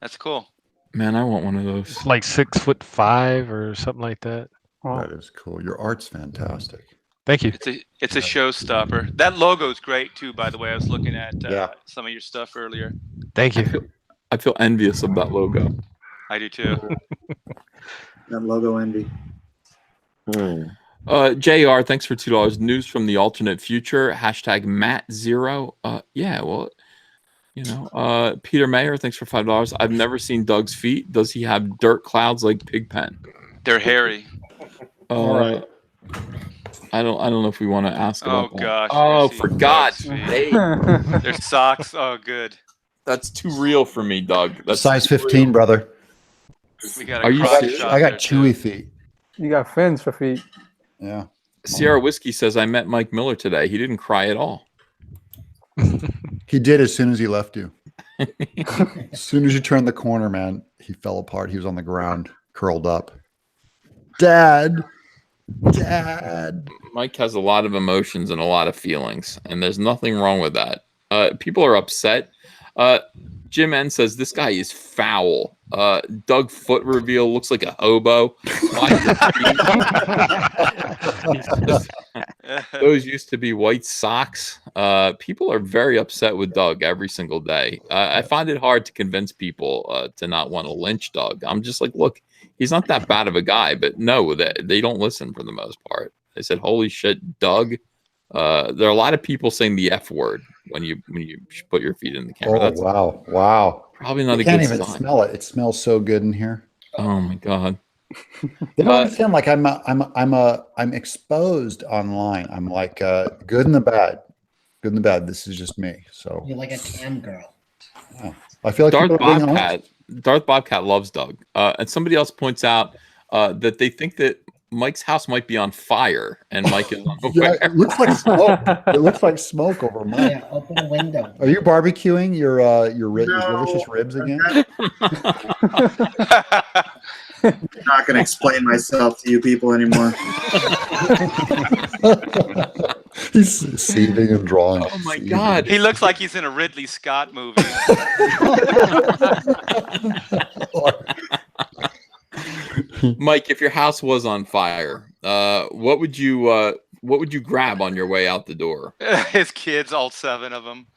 That's cool. Man, I want one of those. It's like 6'5" or something like that. That is cool. Your art's fantastic. Thank you. It's a showstopper. That logo's great too, by the way. I was looking at some of your stuff earlier. Thank you. I feel envious of that logo. I do too. That logo envy. JR, thanks for $2. News from the alternate future. Hashtag Matt0. Yeah, well, you know, Peter Mayer, thanks for $5. I've never seen Doug's feet. Does he have dirt clouds like Pigpen? They're hairy. I don't know if we want to ask about that. Gosh. Oh, for God's sake. Their socks. Oh, good. That's too real for me, Doug. That's size 15, brother. We got Are you serious? I got chewy feet. You got fins for feet. Yeah. Sierra Whiskey says I met Mike Miller today. He didn't cry at all. He did as soon as he left you. As soon as you turned the corner, man, he fell apart. He was on the ground, curled up. Dad. Mike has a lot of emotions and a lot of feelings, and there's nothing wrong with that. People are upset. Jim N says this guy is foul. Doug foot reveal looks like a hobo. Those used to be white socks. People are very upset with Doug every single day. I find it hard to convince people to not want to lynch Doug. I'm just like, look, he's not that bad of a guy, but no, they don't listen for the most part. They said, holy shit, Doug. There are a lot of people saying the F word when you put your feet in the camera. Oh, wow. Probably not you a can't good even sign. smell it. It smells so good in here. Oh my God. They don't understand. Like I'm exposed online. I'm like good and the bad. Good and the bad. This is just me. So You're like a cam girl. yeah. I feel like Darth Bobcat loves Doug. And somebody else points out that they think that Mike's house might be on fire and Mike is on yeah, it looks like smoke. It looks like smoke over Mike. Yeah, open a window. Are you barbecuing your delicious ribs again? I'm not going to explain myself to you people anymore. He's seething and drawing. Oh my God. He looks like he's in a Ridley Scott movie. Mike, if your house was on fire, what would you grab on your way out the door? His kids, all 7 of them.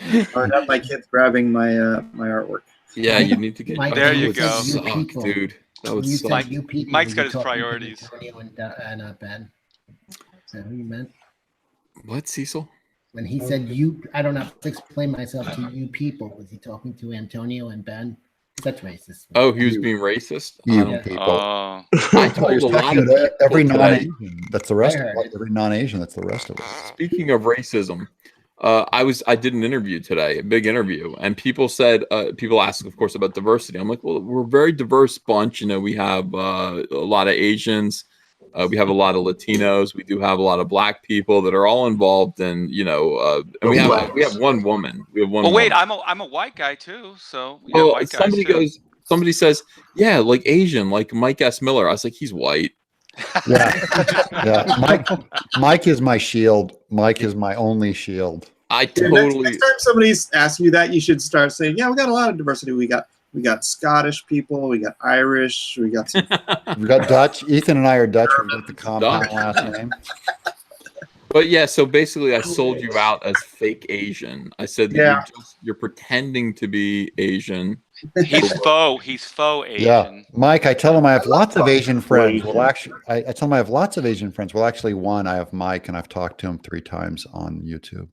I would have my kids grabbing my my artwork. Yeah, you need to get. There you go, dude. That would You suck. said you people. Mike's were got you his talking to priorities. Antonio and Ben. Is that who you meant? What, Cecil? When he said you, I don't have to explain myself to you people. Was he talking to Antonio and Ben? That's racist. Oh, he was being racist? You I don't- people. Oh. I told a lot of people every today. non-Asian. That's the rest I of heard it. Every non-Asian. That's the rest of us. Speaking of racism, I did an interview today, a big interview, and people said, people ask, of course, about diversity. I'm like, well, we're a very diverse bunch. You know, we have a lot of Asians, we have a lot of Latinos, we do have a lot of Black people that are all involved in, you know, and we have one woman. We have one. Well, wait, woman. I'm a white guy too, so we got Oh, white guys too. somebody says, yeah, like Asian, like Mike S. Miller. I was like, he's white. Yeah. Mike is my shield. Mike is my only shield. I Next totally. time somebody's asking you that, you should start saying, "Yeah, we got a lot of diversity. We got Scottish people. We got Irish. We got some. We got Dutch. Ethan and I are Dutch. We got the compound Dutch. last name. But yeah, so basically, I sold you out as fake Asian. I said that you're pretending to be Asian. He's faux Asian. Yeah, Mike. I tell him I have lots of Asian friends. Well, actually, I tell him I have lots of Asian friends. Well, actually, one I have Mike, and I've talked to him 3 times on YouTube.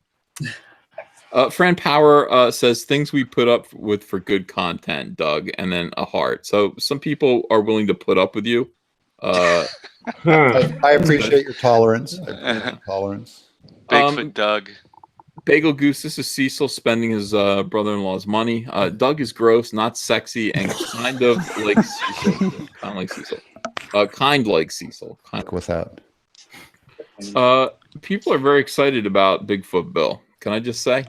Fran Power says things we put up with for good content, Doug, and then a heart. So some people are willing to put up with you. I appreciate your tolerance. Bigfoot Doug. Bagel Goose, this is Cecil spending his brother-in-law's money. Doug is gross, not sexy, and kind of like Cecil. Kind of like Cecil. Kind like Cecil. Kind with that. People are very excited about Bigfoot Bill. Can I just say?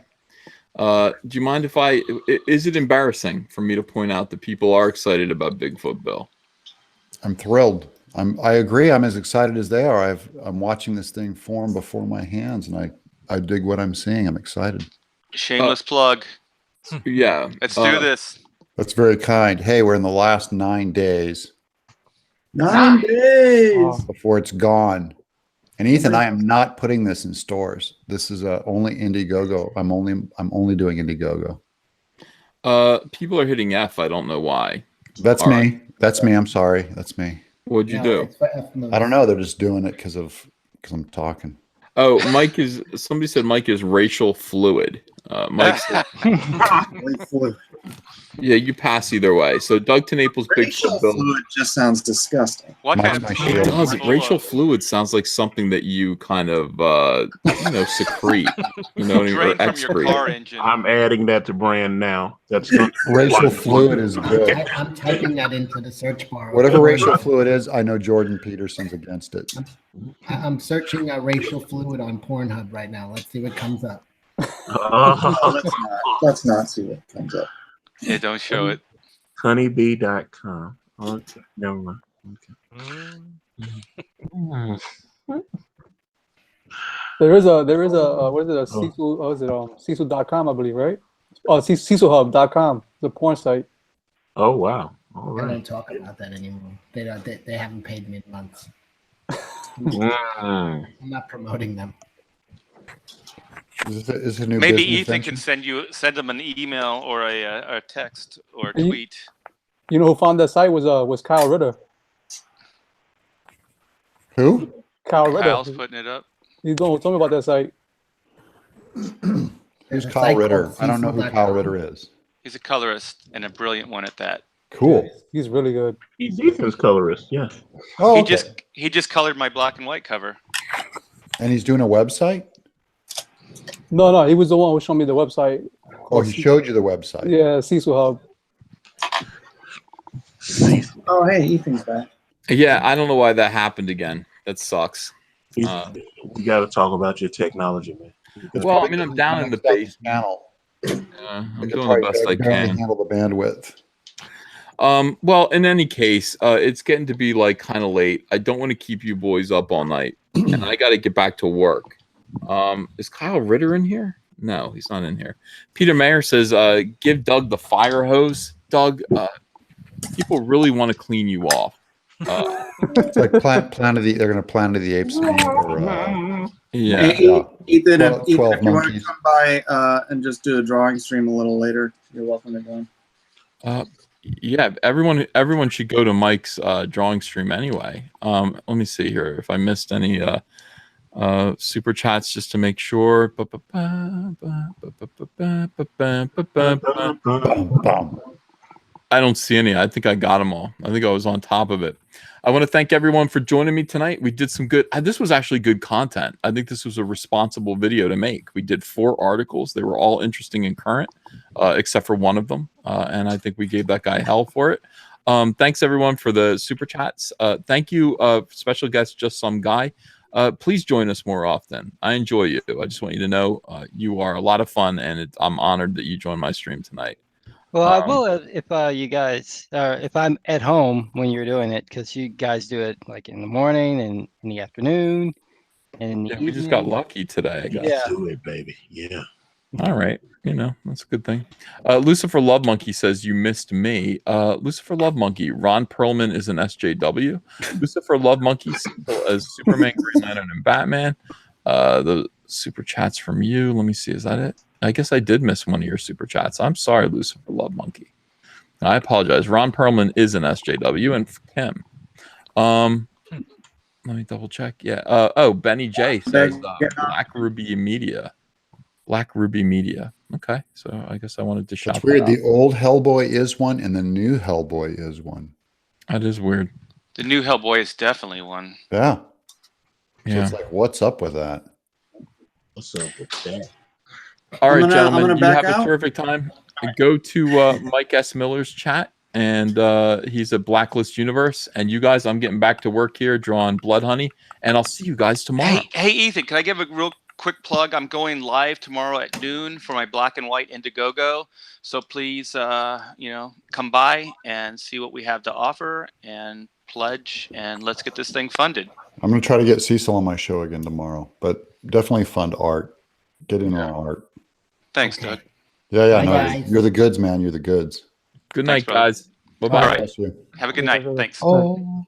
Do you mind if is it embarrassing for me to point out that people are excited about Bigfoot Bill? I'm thrilled. I agree. I'm as excited as they are. I'm watching this thing form before my hands, and I dig what I'm seeing. I'm excited. Shameless plug. Yeah. Let's do this. That's very kind. Hey, we're in the last 9 days. 9 days before it's gone. And Ethan, I am not putting this in stores. This is only Indiegogo. I'm only doing Indiegogo. People are hitting F. I don't know why. That's All me. right. That's me. I'm sorry. That's me. What'd you do? I don't know. They're just doing it because I'm talking. Oh, somebody said Mike is racial fluid. Mike said, yeah, you pass either way. So Doug TeNaples' Bigfoot Bill. Fluid just sounds disgusting. What kind of racial fluid sounds like something that you kind of secrete, or excrete. I'm adding that to brand now. That's good. Racial fluid is good. I'm typing that into the search bar. Whatever racial fluid is, I know Jordan Peterson's against it. I'm searching racial fluid on Pornhub right now. Let's see what comes up. Let's not see what comes up. Yeah, don't show it. Honeybee.com. Okay, never mind. Okay. There is a what is it, a Cecil, what is it, Cecil.com, I believe, right? Oh, CecilHub.com, the porn site. Oh wow. All I right. don't talk about that anymore. They haven't paid me in months. Mm. I'm not promoting them. Is it a new Maybe business Ethan venture? can send them an email or a text or a You- tweet. You know who found that site was Kyle Ritter. Who? Kyle Ritter. Kyle's putting it up. He's going to tell me about that site. Who's a Kyle site Ritter? called I don't know who Kyle Cecil.com. Ritter is. He's a colorist and a brilliant one at that. Cool. He's really good. He's Ethan's colorist. Yeah. Oh, He okay. he just colored my black and white cover. And he's doing a website? No, he was the one who showed me the website. Oh, he showed you the website. Yeah, Cecil Hub. Oh, hey, Ethan's back. Yeah, I don't know why that happened again. That sucks. We got to talk about your technology, man. Well, I mean, I'm down in the base. Channel. I'm doing the best I can. Handle the bandwidth. Well, in any case, it's getting to be like kind of late. I don't want to keep you boys up all night, and I got to get back to work. Is Kyle Ritter in here? No, he's not in here. Peter Mayer says, "Give Doug the fire hose." Doug, people really want to clean you off. It's like Planet of the. They're going to Planet of the Apes. Yeah. Hey, Ethan, if you 12 want to monkeys. come by and just do a drawing stream a little later, you're welcome to join. Yeah, everyone should go to Mike's drawing stream anyway. Let me see here if I missed any super chats just to make sure. I don't see any. I think I got them all. I think I was on top of it. I want to thank everyone for joining me tonight. We did some good. This was actually good content. I think this was a responsible video to make. We did 4 articles. They were all interesting and current, except for one of them. And I think we gave that guy hell for it. Thanks everyone for the super chats. Thank you, special guest, Just Some Guy. Please join us more often. I enjoy you. I just want you to know you are a lot of fun, and I'm honored that you joined my stream tonight. Well, I will if you guys, if I'm at home when you're doing it, because you guys do it like in the morning and in the afternoon and in the evening. We just got lucky today, I guess. Yeah. Do it, baby. Yeah. All right. That's a good thing. Lucifer Love Monkey says you missed me. Lucifer Love Monkey, Ron Perlman is an SJW. Lucifer Love Monkey as Superman, Green Lantern, and Batman. The super chats from you. Let me see. Is that it? I guess I did miss one of your super chats. I'm sorry, Lucifer Love Monkey. I apologize. Ron Perlman is an SJW, and Kim. Let me double check. Yeah. Benny J says Black Ruby Media. Black Ruby Media. Okay, so I guess I wanted to shout. It's weird. That out. The old Hellboy is one, and the new Hellboy is one. That is weird. The new Hellboy is definitely one. Yeah. Yeah. So it's like, what's up with that? What's up with that? All right, I'm gentlemen, you back have out. a terrific time. Go to Mike S. Miller's chat, and he's at Blacklist Universe. And you guys, I'm getting back to work here, drawing Blood Honey, and I'll see you guys tomorrow. Hey, Ethan, can I give a real quick plug? I'm going live tomorrow at noon for my Black and White Indiegogo. So please, come by and see what we have to offer and pledge, and let's get this thing funded. I'm going to try to get Cecil on my show again tomorrow, but definitely fund art. Get in on art. Thanks, Doug. Yeah. Bye, No, guys. you're the goods, man. You're the goods. Good Thanks, night, brother. guys. Bye-bye. All right. Have a good night. Thanks. Oh.